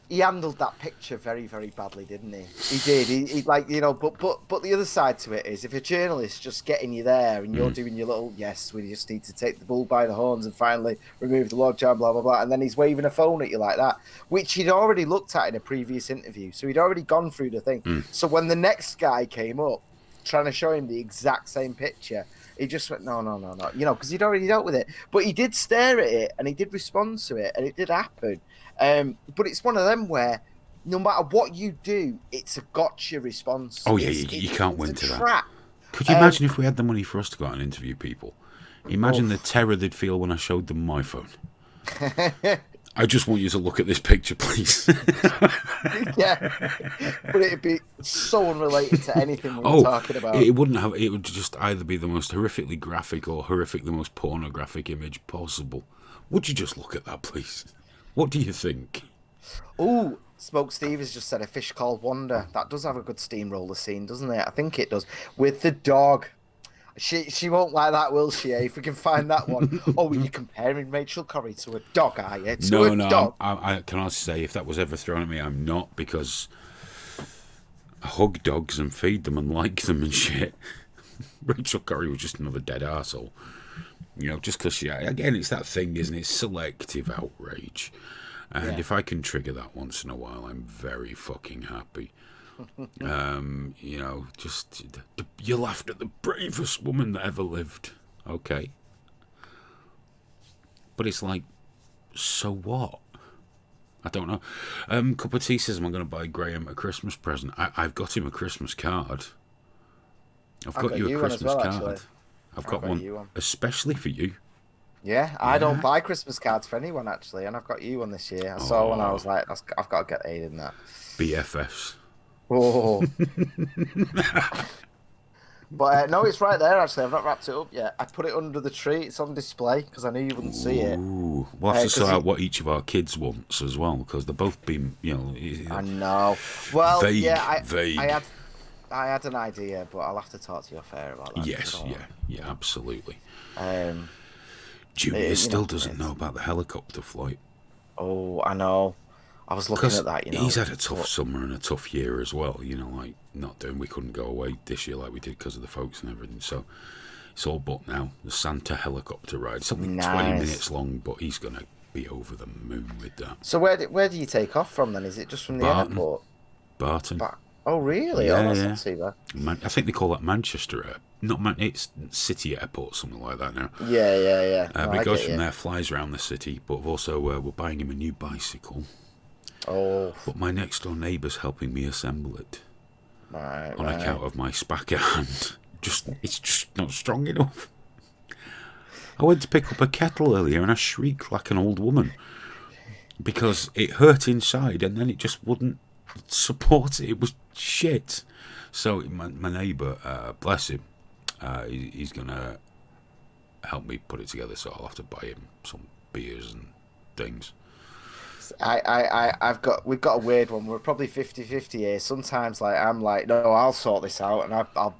he handled that picture very, very badly, didn't he? He did. He But the other side to it is, if a journalist just getting you there and you're doing your little we just need to take the bull by the horns and finally remove the logjam, blah blah blah, and then he's waving a phone at you like that, which he'd already looked at in a previous interview, so he'd already gone through the thing. So when the next guy came up trying to show him the exact same picture, he just went no, because he'd already dealt with it. But he did stare at it and he did respond to it, and it did happen. But it's one of them where no matter what you do, it's a gotcha response. Oh yeah, you can't win to that. Could you imagine if we had the money for us to go out and interview people? Imagine the terror they'd feel when I showed them my phone. I just want you to look at this picture, please. Yeah, but it'd be so unrelated to anything we were talking about. It wouldn't have. It would just either be the most horrifically graphic or the most pornographic image possible. Would you just look at that, please? What do you think? Oh, Smoke Steve has just said a fish called Wanda. That does have a good steamroller scene, doesn't it? I think it does. With the dog. She won't like that, will she? If we can find that one. Oh, you're comparing Rachel Corrie to a dog, are you? Dog. I can honestly say, if that was ever thrown at me, I'm not, because I hug dogs and feed them and like them and shit. Rachel Corrie was just another dead arsehole. Just because again, it's that thing, isn't it? Selective outrage. And if I can trigger that once in a while, I'm very fucking happy. You laughed at the bravest woman that ever lived. Okay. But it's like, so what? I don't know. Cup of Tea says, I'm going to buy Graham a Christmas present. I've got him a Christmas card. I've got you a Christmas card. Actually. I've got one especially for you. Yeah, I don't buy Christmas cards for anyone, actually, and I've got you one this year. I saw one, I was like, I've got to get aid in that. BFFs. Oh. But no, it's right there, actually. I've not wrapped it up yet. I put it under the tree. It's on display because I knew you wouldn't see it. We'll have to sort out what each of our kids wants as well, because they're both been, I know. Well, vague. I had an idea, but I'll have to talk to you off air about that. Yes, yeah, absolutely. Julia still doesn't know about the helicopter flight. Oh, I know. I was looking at that, He's had a tough summer and a tough year as well, we couldn't go away this year like we did because of the folks and everything, so it's all but now. The Santa helicopter ride. It's only 20 minutes long, but he's going to be over the moon with that. So where do you take off from then? Is it just from the airport? Barton. Oh, really? Yeah, that's not too bad. I think they call that Manchester. It's City Airport, something like that now. Yeah. But it goes from there, flies around the city, but also we're buying him a new bicycle. Oh. But my next door neighbour's helping me assemble it. On account of my spacker hand. It's just not strong enough. I went to pick up a kettle earlier and I shrieked like an old woman because it hurt inside and then it just wouldn't support it. It was shit. So my neighbour, bless him, he's going to help me put it together, so I'll have to buy him some beers and things. We've got a weird one. We're probably 50-50 here. Sometimes I'm like, no, I'll sort this out and I'll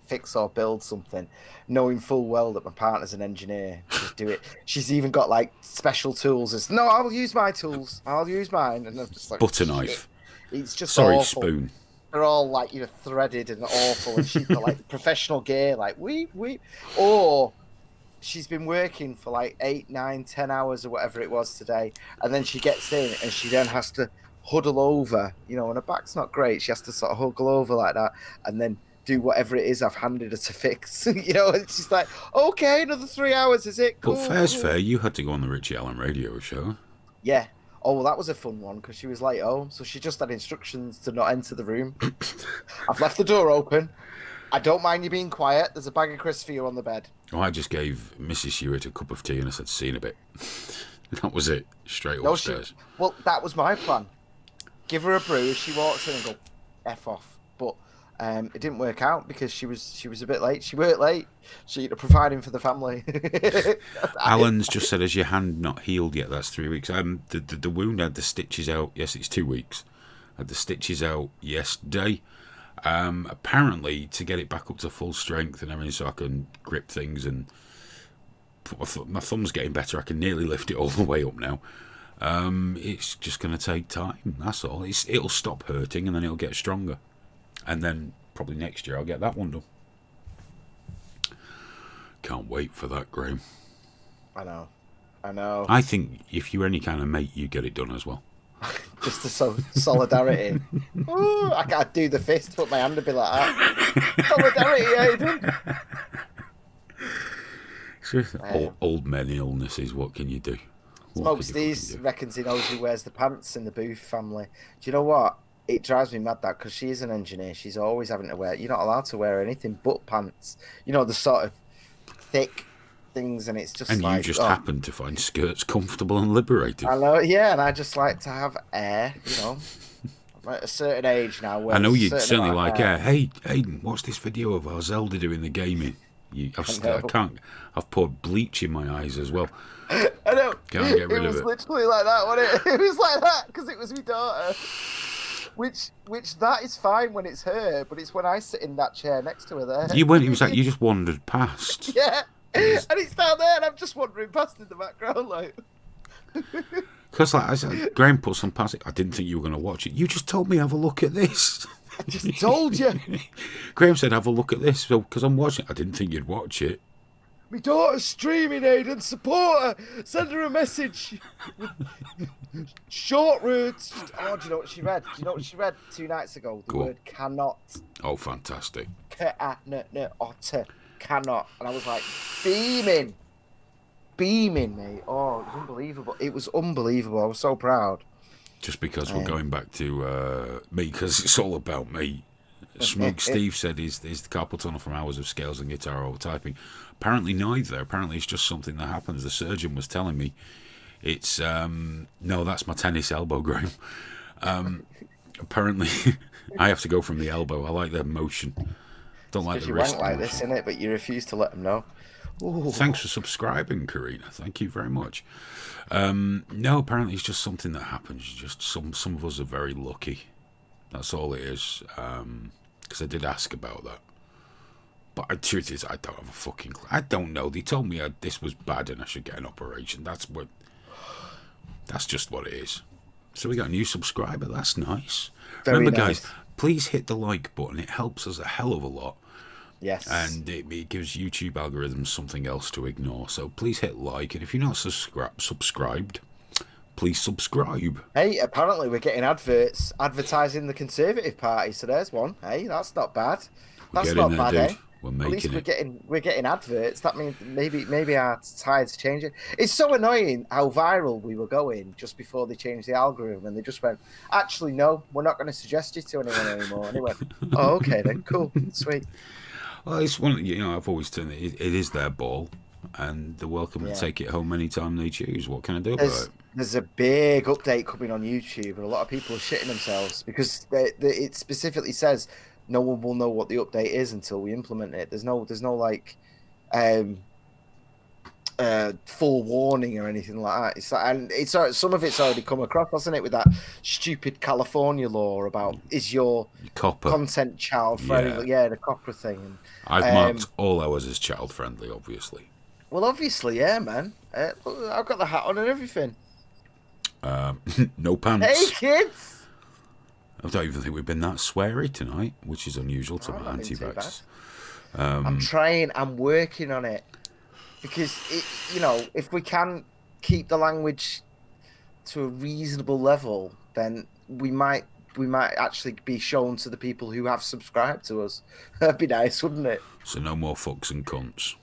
fix or build something, knowing full well that my partner's an engineer. Just do it. She's even got like special tools. No, I'll use my tools. I'll use mine. And I'm just like, butter knife. It's just awful. Spoon. They're all like threaded and awful, and she's got like professional gear, like we. Or she's been working for like 8, 9, 10 hours or whatever it was today, and then she gets in and she then has to huddle over, and her back's not great. She has to sort of huddle over like that and then do whatever it is I've handed her to fix. And she's like, okay, another 3 hours, is it? Cool, But fair's cool. fair, you had to go on the Richie Allen radio show. Yeah. Oh, well, that was a fun one because she was late home, so she just had instructions to not enter the room. I've left the door open. I don't mind you being quiet. There's a bag of crisps for you on the bed. Oh, I just gave Mrs. Hewitt a cup of tea and I said, see you in a bit. That was it. Straight upstairs. Well, that was my plan. Give her a brew as she walks in and go, F off. But it didn't work out because she was a bit late. She worked late. So you're providing for the family. Alan's just said, has your hand not healed yet? That's 3 weeks. The wound had the stitches out. Yes, it's 2 weeks. Had the stitches out yesterday. Apparently, to get it back up to full strength and everything, so I can grip things and my thumb's getting better. I can nearly lift it all the way up now. It's just going to take time. That's all. It'll stop hurting and then it'll get stronger. And then probably next year I'll get that one done. Can't wait for that, Graham. I know. I think if you're any kind of mate, you get it done as well. Just the solidarity. Ooh, I can't do the fist, put my hand would be like that. Solidarity, Aidan. Old men illnesses, what can you do? Smokes these reckons he knows who wears the pants in the Booth family. Do you know what? It drives me mad that because she's an engineer, she's always having to wear. You're not allowed to wear anything but pants. The sort of thick things, and it's just. And like, you just happen to find skirts comfortable and liberating. I know, yeah, and I just like to have air. I'm at a certain age now. I know you'd certainly like air. Hey, Aidan, watch this video of our Zelda doing the gaming. I can't. I've poured bleach in my eyes as well. I know. Can't get rid of it. It was literally like that, wasn't it? It was like that because it was my daughter. Which that is fine when it's her, but it's when I sit in that chair next to her there. You weren't even sat. You just wandered past. Yeah, and it's down there, and I'm just wandering past in the background, like. Because I said, Graham put some past it. I didn't think you were going to watch it. You just told me have a look at this. I just told you. Graham said have a look at this. So because I'm watching it, I didn't think you'd watch it. My daughter's streaming, Aidan. Support her. Send her a message. Short words. Oh, do you know what she read? Do you know what she read 2 nights ago? The word cannot. Oh, fantastic. Cannot. And I was like, beaming, mate. Oh, it was unbelievable. It was unbelievable. I was so proud. Just because we're going back to me, because it's all about me. Smoke Steve said, is the carpal tunnel from hours of scales and guitar over typing? Apparently neither. Apparently it's just something that happens. The surgeon was telling me it's no, that's my tennis elbow, Graham. Apparently I have to go from the elbow. I like the motion. Don't like the wrist. You went like this, innit? But you refuse to let them know. Ooh. Thanks for subscribing, Karina. Thank you very much. No, apparently it's just something that happens. Just some of us are very lucky. That's all it is. Because I did ask about that. But the truth is, I don't have a fucking clue. I don't know. They told me this was bad and I should get an operation. That's just what it is. So we got a new subscriber. That's nice. Remember, nice. Guys, please hit the like button. It helps us a hell of a lot. Yes. And it gives YouTube algorithms something else to ignore. So please hit like. And if you're not subscribed, please subscribe. Hey, apparently we're getting adverts advertising the Conservative Party. So there's one. Hey, that's not bad. That's not bad, eh? We're making we're getting adverts. That means maybe our tide's changing. It's so annoying how viral we were going just before they changed the algorithm, and they just went, actually, no, we're not going to suggest you to anyone anymore. And they went, oh, okay then, cool, sweet. Well, it's one. I've always said it is their ball, and they're welcome to take it home anytime they choose. What can I do about it? There's a big update coming on YouTube, and a lot of people are shitting themselves because it specifically says no one will know what the update is until we implement it. There's no like full warning or anything like that. It's some of it's already come across, hasn't it, with that stupid California law about is your copper content child friendly? Yeah, the copper thing. I've marked all ours as child friendly, obviously. Well, obviously, yeah, man. I've got the hat on and everything. No pants. Hey, kids. I don't even think we've been that sweary tonight, which is unusual to my anti-vax. I'm trying. I'm working on it because if we can keep the language to a reasonable level, then we might actually be shown to the people who have subscribed to us. That'd be nice, wouldn't it? So no more fucks and cunts.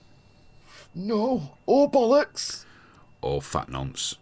No, or bollocks. Or fat nonce.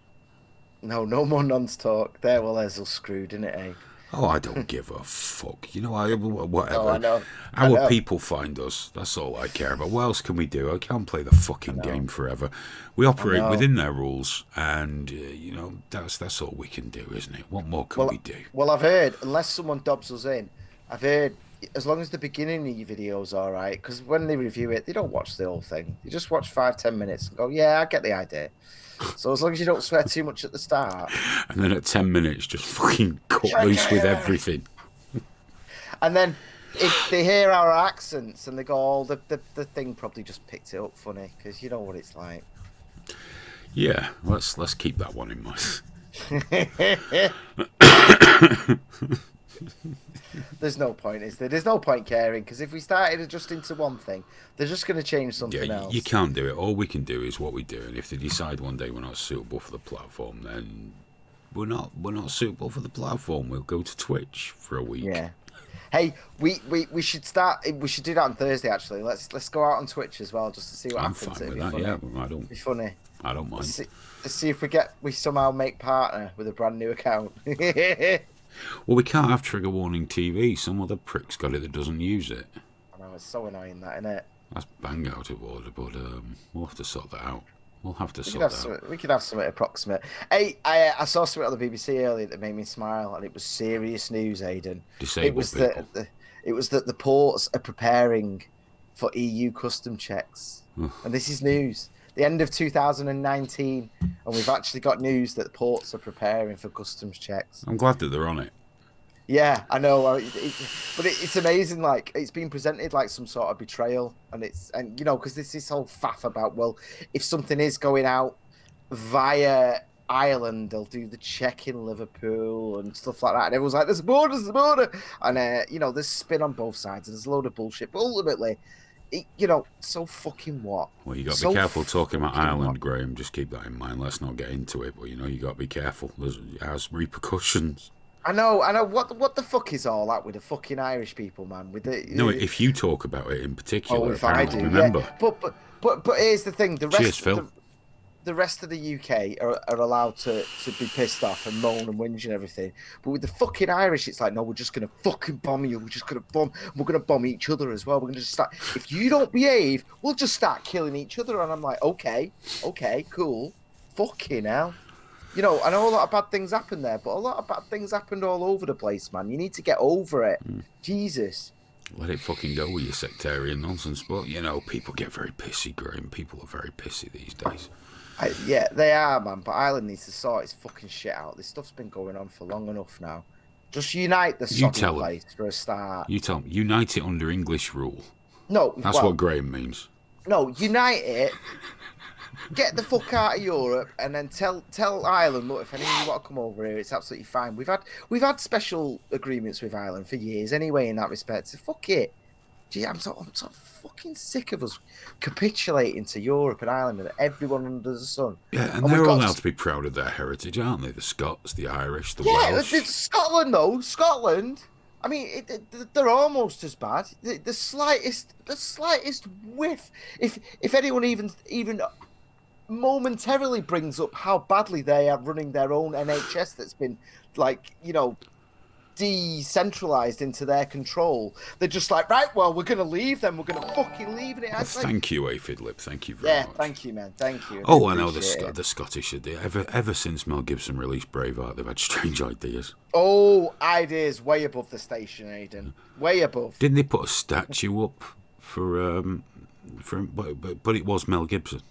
No more nonce talk. There, well, there's all screwed, innit, eh? Oh, I don't give a fuck. You know, whatever. Oh, I know. Our people find us. That's all I care about. What else can we do? I can't play the fucking game forever. We operate within their rules, and you know, that's all we can do, isn't it? What more can we do? Well, I've heard, unless someone dobs us in, I've heard as long as the beginning of your video's all right, because when they review it, they don't watch the whole thing. They just watch 5-10 minutes and go, yeah, I get the idea. So as long as you don't swear too much at the start. And then at 10 minutes, just fucking cut loose with everything. And then if they hear our accents and they go, oh, the thing probably just picked it up funny, because you know what it's like. Yeah, let's keep that one in mind. There's no point, is there? There's no point caring, because if we started adjusting to one thing, they're just going to change something else. You can't do it. All we can do is what we do, and if they decide one day we're not suitable for the platform, then we're not suitable for the platform. We'll go to Twitch for a week. Yeah. Hey, we should start. We should do that on Thursday. Actually, let's go out on Twitch as well, just to see what happens. I'm fine with It'd that. be Yeah, It'd be funny. I don't mind. Let's see if we somehow make partner with a brand new account. Well, we can't have Trigger Warning TV. Some other prick's got it that doesn't use it. I know, it's so annoying, that, isn't it? That's bang out of order, but we'll have to sort that out. We'll have to sort that out. We could have something approximate. Hey, I saw something on the BBC earlier that made me smile, and it was serious news, Aiden. Disabled people. It was that the ports are preparing for EU custom checks. And this is news. The end of 2019, and we've actually got news that the ports are preparing for customs checks. I'm glad that they're on it. Yeah, I know, but it's amazing. Like, it's been presented like some sort of betrayal, and you know, because this whole faff about, well, if something is going out via Ireland, they'll do the check in Liverpool and stuff like that. And everyone's like, "There's a border," and you know, there's spin on both sides, and there's a load of bullshit. But ultimately, you know, so fucking what? Well, you got to be careful talking about Ireland, Graham. Just keep that in mind. Let's not get into it. But you know, you got to be careful. It has repercussions. I know. What the fuck is all that with the fucking Irish people, man? With the no, if you talk about it in particular, if I do, remember. Yeah. But here's the thing: the rest of the UK are allowed to be pissed off and moan and whinge and everything. But with the fucking Irish, it's like, no, we're just gonna fucking bomb you. We're just gonna bomb. We're gonna bomb each other as well. We're gonna just start. If you don't behave, we'll just start killing each other. And I'm like, okay, cool, fucking hell. You know, I know a lot of bad things happened there, but a lot of bad things happened all over the place, man. You need to get over it. Jesus. Let it fucking go with your sectarian nonsense. But, you know, people get very pissy, Graham. People are very pissy these days. Yeah, they are, man. But Ireland needs to sort its fucking shit out. This stuff's been going on for long enough now. Just unite the sodding place for a start. You tell them. Unite it under English rule. No. That's what Graham means. No, unite it. Get the fuck out of Europe, and then tell Ireland, look, if any of you want to come over here, it's absolutely fine. We've had special agreements with Ireland for years anyway in that respect. So fuck it. Gee, I'm so fucking sick of us capitulating to Europe and Ireland and everyone under the sun. Yeah, and they're allowed to be proud of their heritage, aren't they? The Scots, the Irish, the Welsh. Yeah, Scotland though. Scotland. I mean, they're almost as bad. The slightest whiff. If anyone even momentarily brings up how badly they are running their own NHS that's been, like, you know, decentralized into their control, they're just like, right, well, we're going to leave them. We're going to fucking leave it. Thank you, Aphidlip. Thank you very much. Yeah, thank you, man. Thank you. Oh, I know the Scottish. Ever since Mel Gibson released Braveheart, they've had strange ideas. Oh, ideas way above the station, Aiden. Way above. Didn't they put a statue up for him? But it was Mel Gibson.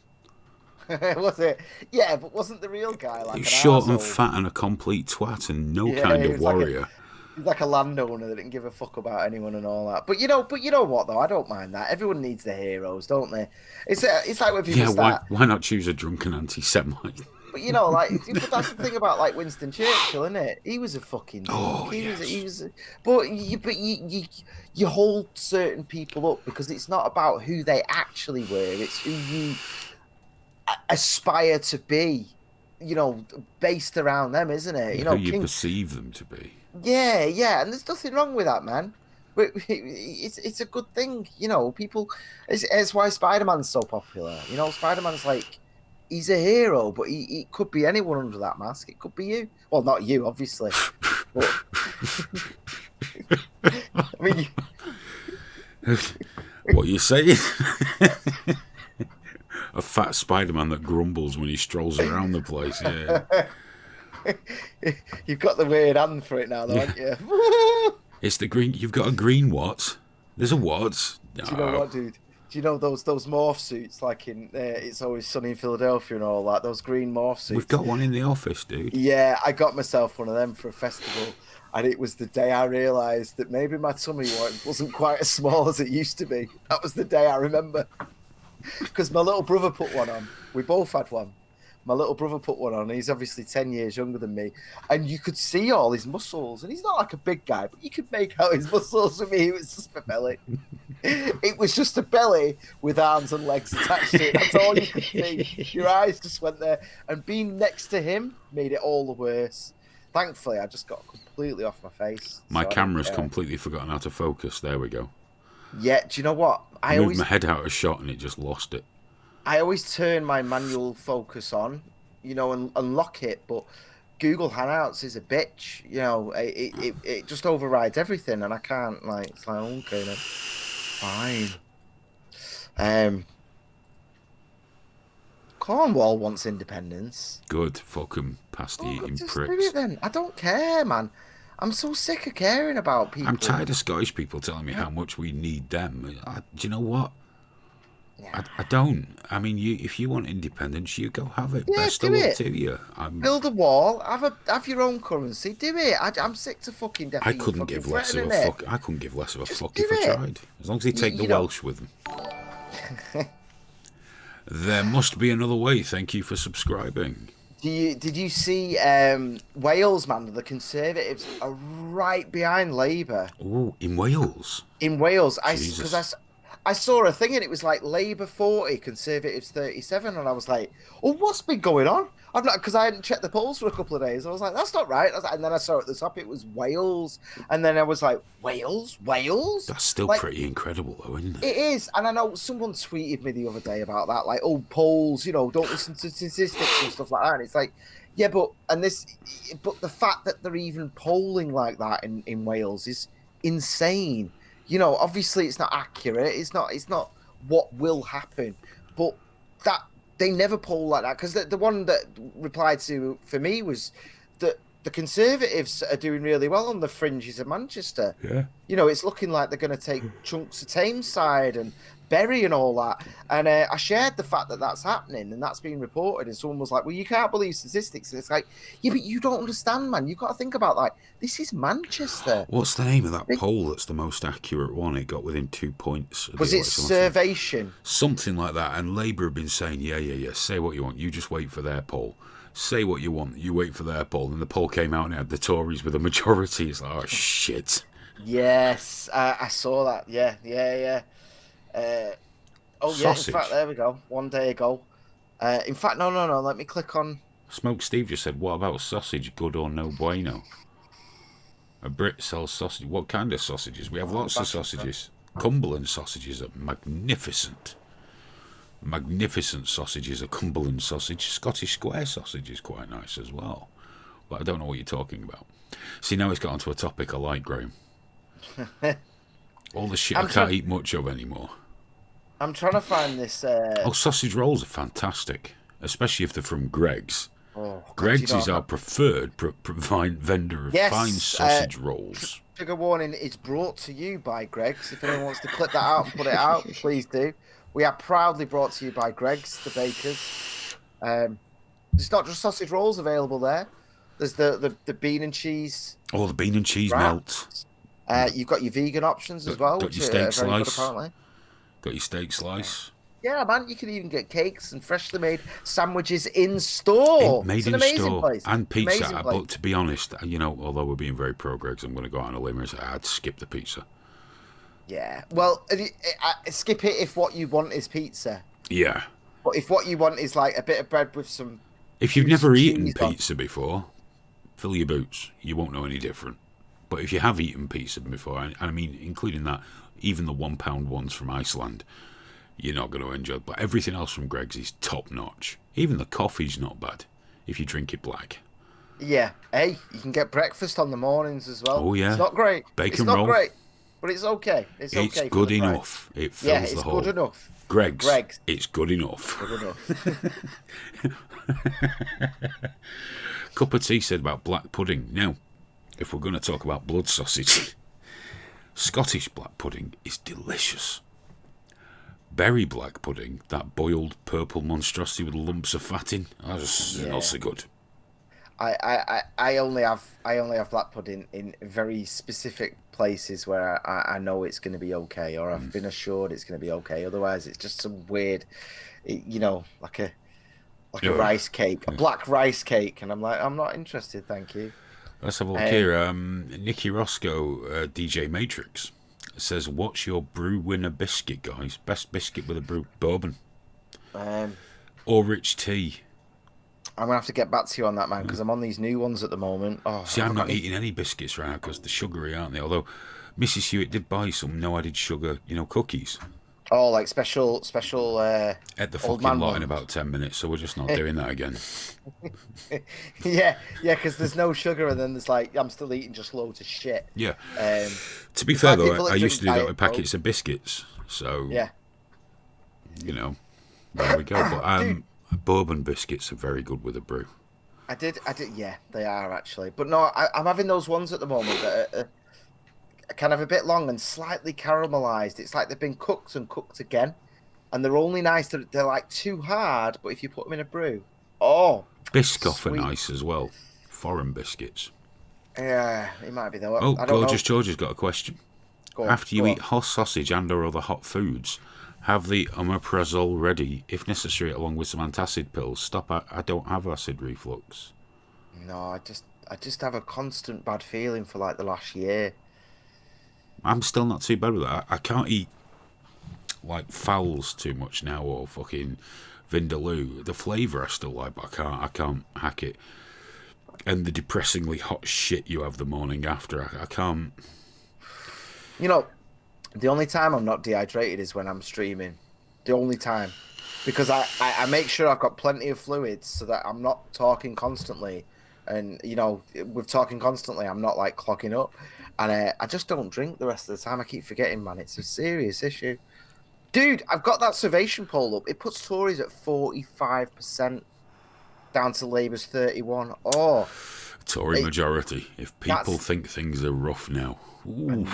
Was it? Yeah, but wasn't the real guy like he's an short arsehole? and fat and a complete twat and no kind of warrior. He's like a landowner that didn't give a fuck about anyone and all that. But you know what though? I don't mind that. Everyone needs their heroes, don't they? It's like when people start. Why not choose a drunken anti-Semite? But you know, like, but that's the thing about like Winston Churchill, isn't it? He was a fucking drunk. Oh, He was. But you hold certain people up because it's not about who they actually were. It's who you aspire to be, you know, based around them, isn't it? You know, who you perceive them to be. Yeah, and there's nothing wrong with that, man. But it's a good thing, you know. People, it's why Spider-Man's so popular. You know, Spider-Man's like, he's a hero, but he could be anyone under that mask. It could be you. Well, not you, obviously. But, I mean, What you saying? A fat Spider-Man that grumbles when he strolls around the place. Yeah. you've got the weird hand for it now, though, haven't you? It's the green. You've got a green what? There's a what? No. Do you know what, dude? Do you know those morph suits like in It's Always Sunny in Philadelphia and all that? Those green morph suits. We've got one in the office, dude. Yeah, I got myself one of them for a festival, and it was the day I realised that maybe my tummy wasn't quite as small as it used to be. That was the day I remember. Because my little brother put one on. We both had one. My little brother put one on. He's obviously 10 years younger than me. And you could see all his muscles. And he's not like a big guy, but you could make out his muscles. For me, it was just a belly. It was just a belly with arms and legs attached to it. That's all you could see. Your eyes just went there. And being next to him made it all the worse. Thankfully, I just got completely off my face. My so camera's completely forgotten how to focus. There we go. Yeah, do you know what? I moved my head out of shot and it just lost it. I always turn my manual focus on, you know, and lock it, but Google Hangouts is a bitch. You know, it just overrides everything, and I can't, like, it's like, okay, then, fine. Cornwall wants independence. Good, fucking pasty-eating just pricks. do it then. I don't care, man. I'm so sick of caring about people. I'm tired of Scottish people telling me how much we need them. Do you know what? Yeah. I don't. I mean, if you want independence, you go have it. Yeah, Best of do luck it. to you. Build a wall. Have your own currency. Do it. I'm sick to fucking death. I couldn't give less of a fuck. I couldn't give less of a fuck if I tried. As long as they take the Welsh with them. There must be another way. Thank you for subscribing. Did you see Wales, man? The Conservatives are right behind Labour. Oh, in Wales? In Wales. Jesus. I saw a thing and it was like Labour 40, Conservatives 37, and I was like, oh, what's been going on? I've not, because I hadn't checked the polls for a couple of days. I was like, that's not right. And then I saw at the top it was Wales, and then I was like, Wales? That's still like, pretty incredible, though, isn't it? It is, and I know someone tweeted me the other day about that, like, oh, polls, you know, don't listen to statistics and stuff like that. And it's like, yeah, but the fact that they're even polling like that in Wales is insane. You know, obviously it's not accurate. It's not what will happen, but that they never poll like that, because the one that replied to for me was that the Conservatives are doing really well on the fringes of Manchester. Yeah. You know, it's looking like they're going to take chunks of Tameside and Bury and all that. And I shared the fact that that's happening and that's being reported. And someone was like, well, you can't believe statistics. And it's like, yeah, but you don't understand, man. You've got to think about, like, this is Manchester. What's the name of that poll that's the most accurate one? It got within 2 points. Was it Survation? Something like that. And Labour have been saying, yeah, say what you want. You just wait for their poll. Say what you want. You wait for their poll. And the poll came out and it had the Tories with a majority. It's like, oh, shit. Yes, I saw that. Yeah. Sausage. In fact, there we go. 1 day ago. In fact, no. Let me click on. Smoke Steve just said, what about sausage? Good or no bueno? A Brit sells sausage. What kind of sausages? We have lots of sausages. Cumberland sausages are magnificent. Magnificent sausages are Cumberland sausage. Scottish Square sausage is quite nice as well. But I don't know what you're talking about. See, now it's got onto a topic I like, Graham. All the shit I can't eat much of anymore. I'm trying to find this. Sausage rolls are fantastic, especially if they're from Greggs. Oh, Greggs is our preferred vendor of fine sausage rolls. Trigger warning is brought to you by Greggs. If anyone wants to clip that out and put it out, please do. We are proudly brought to you by Greggs, the bakers. There's not just sausage rolls available there. There's the bean and cheese. Oh, the bean and cheese melt. You've got your vegan options as well. Got your steak slice. Got your steak slice. Yeah, man, you can even get cakes and freshly made sandwiches in store. Made it's an in amazing store. place. And pizza. But to be honest, you know, although we're being very pro-Greggs, I'm going to go out on a limb and say I'd skip the pizza. Yeah. Well, skip it if what you want is pizza. Yeah. But if what you want is like a bit of bread with some... If you've never eaten pizza before, fill your boots. You won't know any different. But if you have eaten pizza before, and I mean, including that, even the £1 ones from Iceland, you're not going to enjoy it. But everything else from Greg's is top notch. Even the coffee's not bad if you drink it black. Yeah. Hey, you can get breakfast on the mornings as well. Oh, yeah. It's not great. Bacon it's not roll. great, but it's okay. It's okay. good for the enough. price. It fills it's the hole. good enough. Greg's. Greg's. It's good enough. Good enough. Cup of Tea said about black pudding. Now, if we're going to talk about blood sausage, Scottish black pudding is delicious. Berry black pudding, that boiled purple monstrosity with lumps of fat in, that's not so good. I only have black pudding in very specific places where I know it's going to be okay, or I've been assured it's going to be okay. Otherwise, it's just some weird, like a rice cake, a black rice cake, and I'm like, I'm not interested, thank you. Let's have a look here. Nicky Roscoe, DJ Matrix, says, "What's your brew winner biscuit, guys? Best biscuit with a brew bourbon or rich tea?" I'm gonna have to get back to you on that, man, because I'm on these new ones at the moment. Oh, see, I'm not eating any biscuits right now because they're sugary, aren't they? Although Mrs. Hewitt did buy some no added sugar, cookies. Oh, like special. At the fucking lot in about 10 minutes, so we're just not doing that again. yeah, because there's no sugar, and then there's like I'm still eating just loads of shit. Yeah. To be fair though, I used to do that with Coke. packets of biscuits. So yeah, there we go. But bourbon biscuits are very good with a brew. I did. Yeah, they are actually. But no, I'm having those ones at the moment that are kind of a bit long and slightly caramelized. It's like they've been cooked and cooked again, and they're only nice. They're like too hard, but if you put them in a brew, Biscoff are nice as well. Foreign biscuits. Yeah, it might be though. Oh, I don't Gorgeous know. George has got a question. Go on, After you go eat on. hot sausage and/or other hot foods, have the omeprazole ready, if necessary, along with some antacid pills. Stop. I don't have acid reflux. No, I just have a constant bad feeling for like the last year. I'm still not too bad with that. I can't eat like fowls too much now, or fucking vindaloo. The flavour I still like, but I can't hack it. And the depressingly hot shit you have the morning after, I can't. The only time I'm not dehydrated is when I'm streaming. The only time. Because I make sure I've got plenty of fluids so that I'm not talking constantly. And, with talking constantly, I'm not, like, clogging up. And I just don't drink the rest of the time. I keep forgetting, man. It's a serious issue. Dude, I've got that Survation poll up. It puts Tories at 45%, down to Labour's 31%. Oh. Tory majority. If people think things are rough now. Ooh.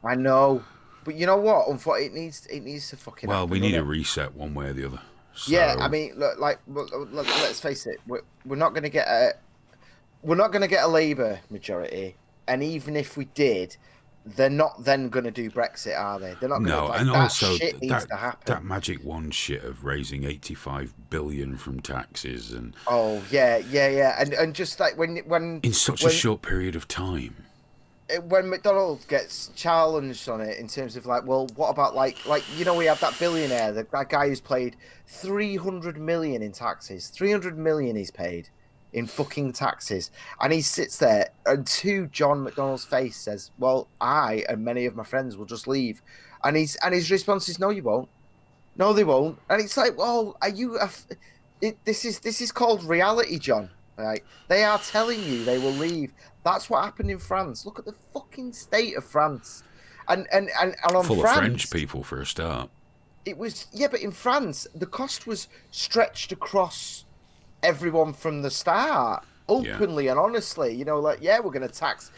I know. But you know what? It needs to fucking. Well, happen, we need a doesn't it? reset one way or the other. So... Yeah, I mean, look, let's face it. We're not going to get a Labour majority, and even if we did, they're not then going to do Brexit, are they? They're not going to. No, like, and that also shit needs to happen. that magic wand shit of raising 85 billion from taxes and. Oh yeah, and just like when in such a short period of time. When McDonald's gets challenged on it in terms of like, well, what about like we have that billionaire, that guy who's paid 300 million in taxes, 300 million he's paid in fucking taxes, and he sits there and to John McDonald's face says, well, I and many of my friends will just leave, and his response is, no, you won't, no, they won't, and it's like, well, are you? This is called reality, John. Right? They are telling you they will leave. That's what happened in France. Look at the fucking state of France, and on full France, of French people for a start. It was but in France the cost was stretched across everyone from the start, openly and honestly. We're going to tax.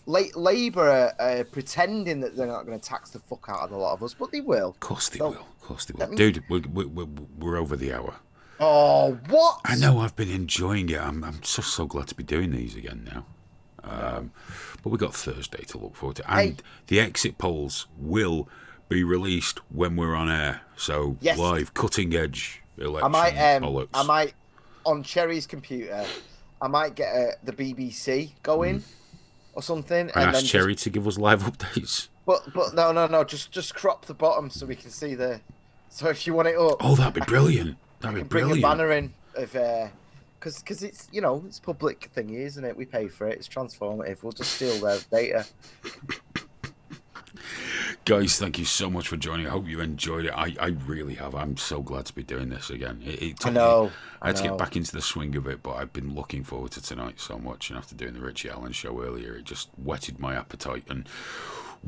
Labour are pretending that they're not going to tax the fuck out of a lot of us, but they will. Of course they will. Of course they will. Dude, we're over the hour. Oh, what? I know, I've been enjoying it. I'm so glad to be doing these again now. But we got Thursday to look forward to. And the exit polls will be released when we're on air. So live, cutting edge election bollocks. I might, on Cherry's computer, I might get the BBC going or something. And ask Cherry to give us live updates. But no, just crop the bottom so we can see So if you want it up. Oh, that'd be brilliant. That'd be bring brilliant. a banner in of because it's it's public thingy, isn't it? We pay for it. It's transformative. We'll just steal their data. Guys, thank you so much for joining. I hope you enjoyed it. I really have. I'm so glad to be doing this again. It took me, I had to get back into the swing of it, but I've been looking forward to tonight so much. And after doing the Richie Allen show earlier, it just whetted my appetite. And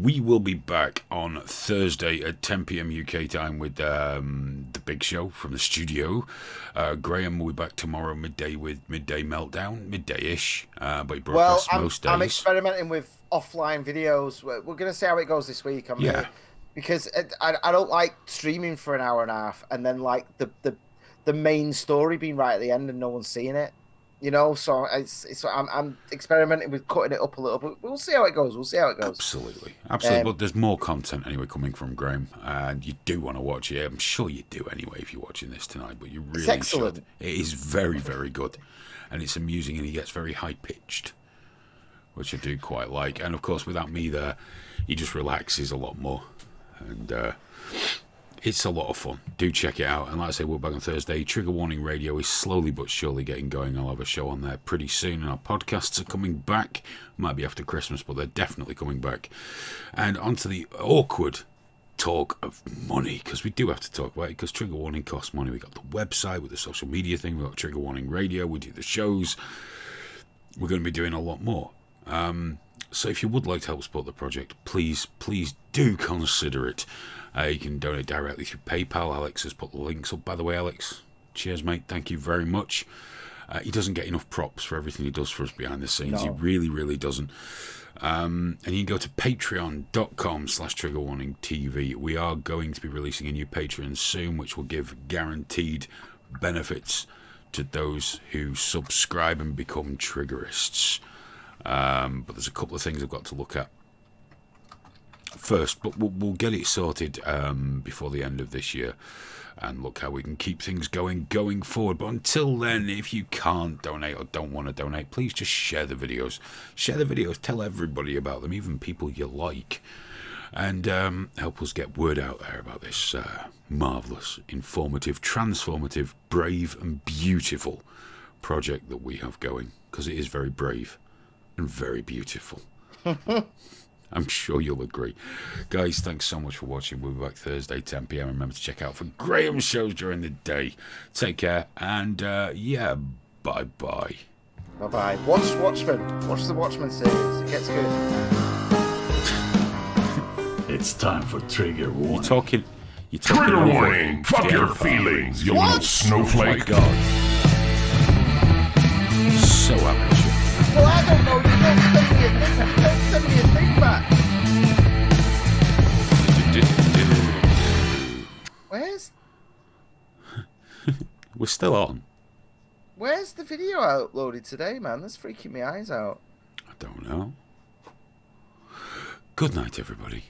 we will be back on Thursday at 10 p.m. UK time with the big show from the studio. Graham will be back tomorrow midday with Midday Meltdown, midday-ish. But he broadcasts most days. I'm experimenting with offline videos. We're going to see how it goes this week. Because I don't like streaming for an hour and a half and then like the main story being right at the end and no one's seeing it. So I'm experimenting with cutting it up a little bit. We'll see how it goes. Absolutely. But there's more content anyway coming from Graham, and you do want to watch it. I'm sure you do anyway if you're watching this tonight. But you really should. It is very, very good, and it's amusing, and he gets very high pitched, which I do quite like. And of course, without me there, he just relaxes a lot more, and it's a lot of fun. Do check it out. And like I say, we're back on Thursday. Trigger Warning Radio is slowly but surely getting going. I'll have a show on there pretty soon. And our podcasts are coming back. Might be after Christmas, but they're definitely coming back. And onto the awkward talk of money, because we do have to talk about it, because Trigger Warning costs money. We've got the website with the social media thing. We've got Trigger Warning Radio. We do the shows. We're going to be doing a lot more. So if you would like to help support the project, please do consider it. You can donate directly through PayPal. Alex has put the links up. By the way, Alex, cheers, mate. Thank you very much. He doesn't get enough props for everything he does for us behind the scenes. No. He really, really doesn't. And you can go to patreon.com/triggerwarningtv. We are going to be releasing a new Patreon soon, which will give guaranteed benefits to those who subscribe and become triggerists. But there's a couple of things I've got to look at first, but we'll get it sorted before the end of this year and look how we can keep things going forward. But until then, if you can't donate or don't want to donate, please just share the videos. Tell everybody about them, even people you like, and help us get word out there about this marvellous, informative, transformative, brave and beautiful project that we have going, because it is very brave and very beautiful. I'm sure you'll agree. Guys, thanks so much for watching. We'll be back Thursday, 10 p.m. Remember to check out for Graham's shows during the day. Take care, and bye-bye. Bye-bye. Watch Watchmen. Watch the Watchmen series. It gets good. It's time for Trigger Warning. You're talking Trigger warning! Fuck your feelings, you little snowflake. Oh my God. So amateur. Well, I don't know. You don't send me a thing back. Where's... We're still on. Where's the video uploaded today, man? That's freaking my eyes out. I don't know. Good night, everybody.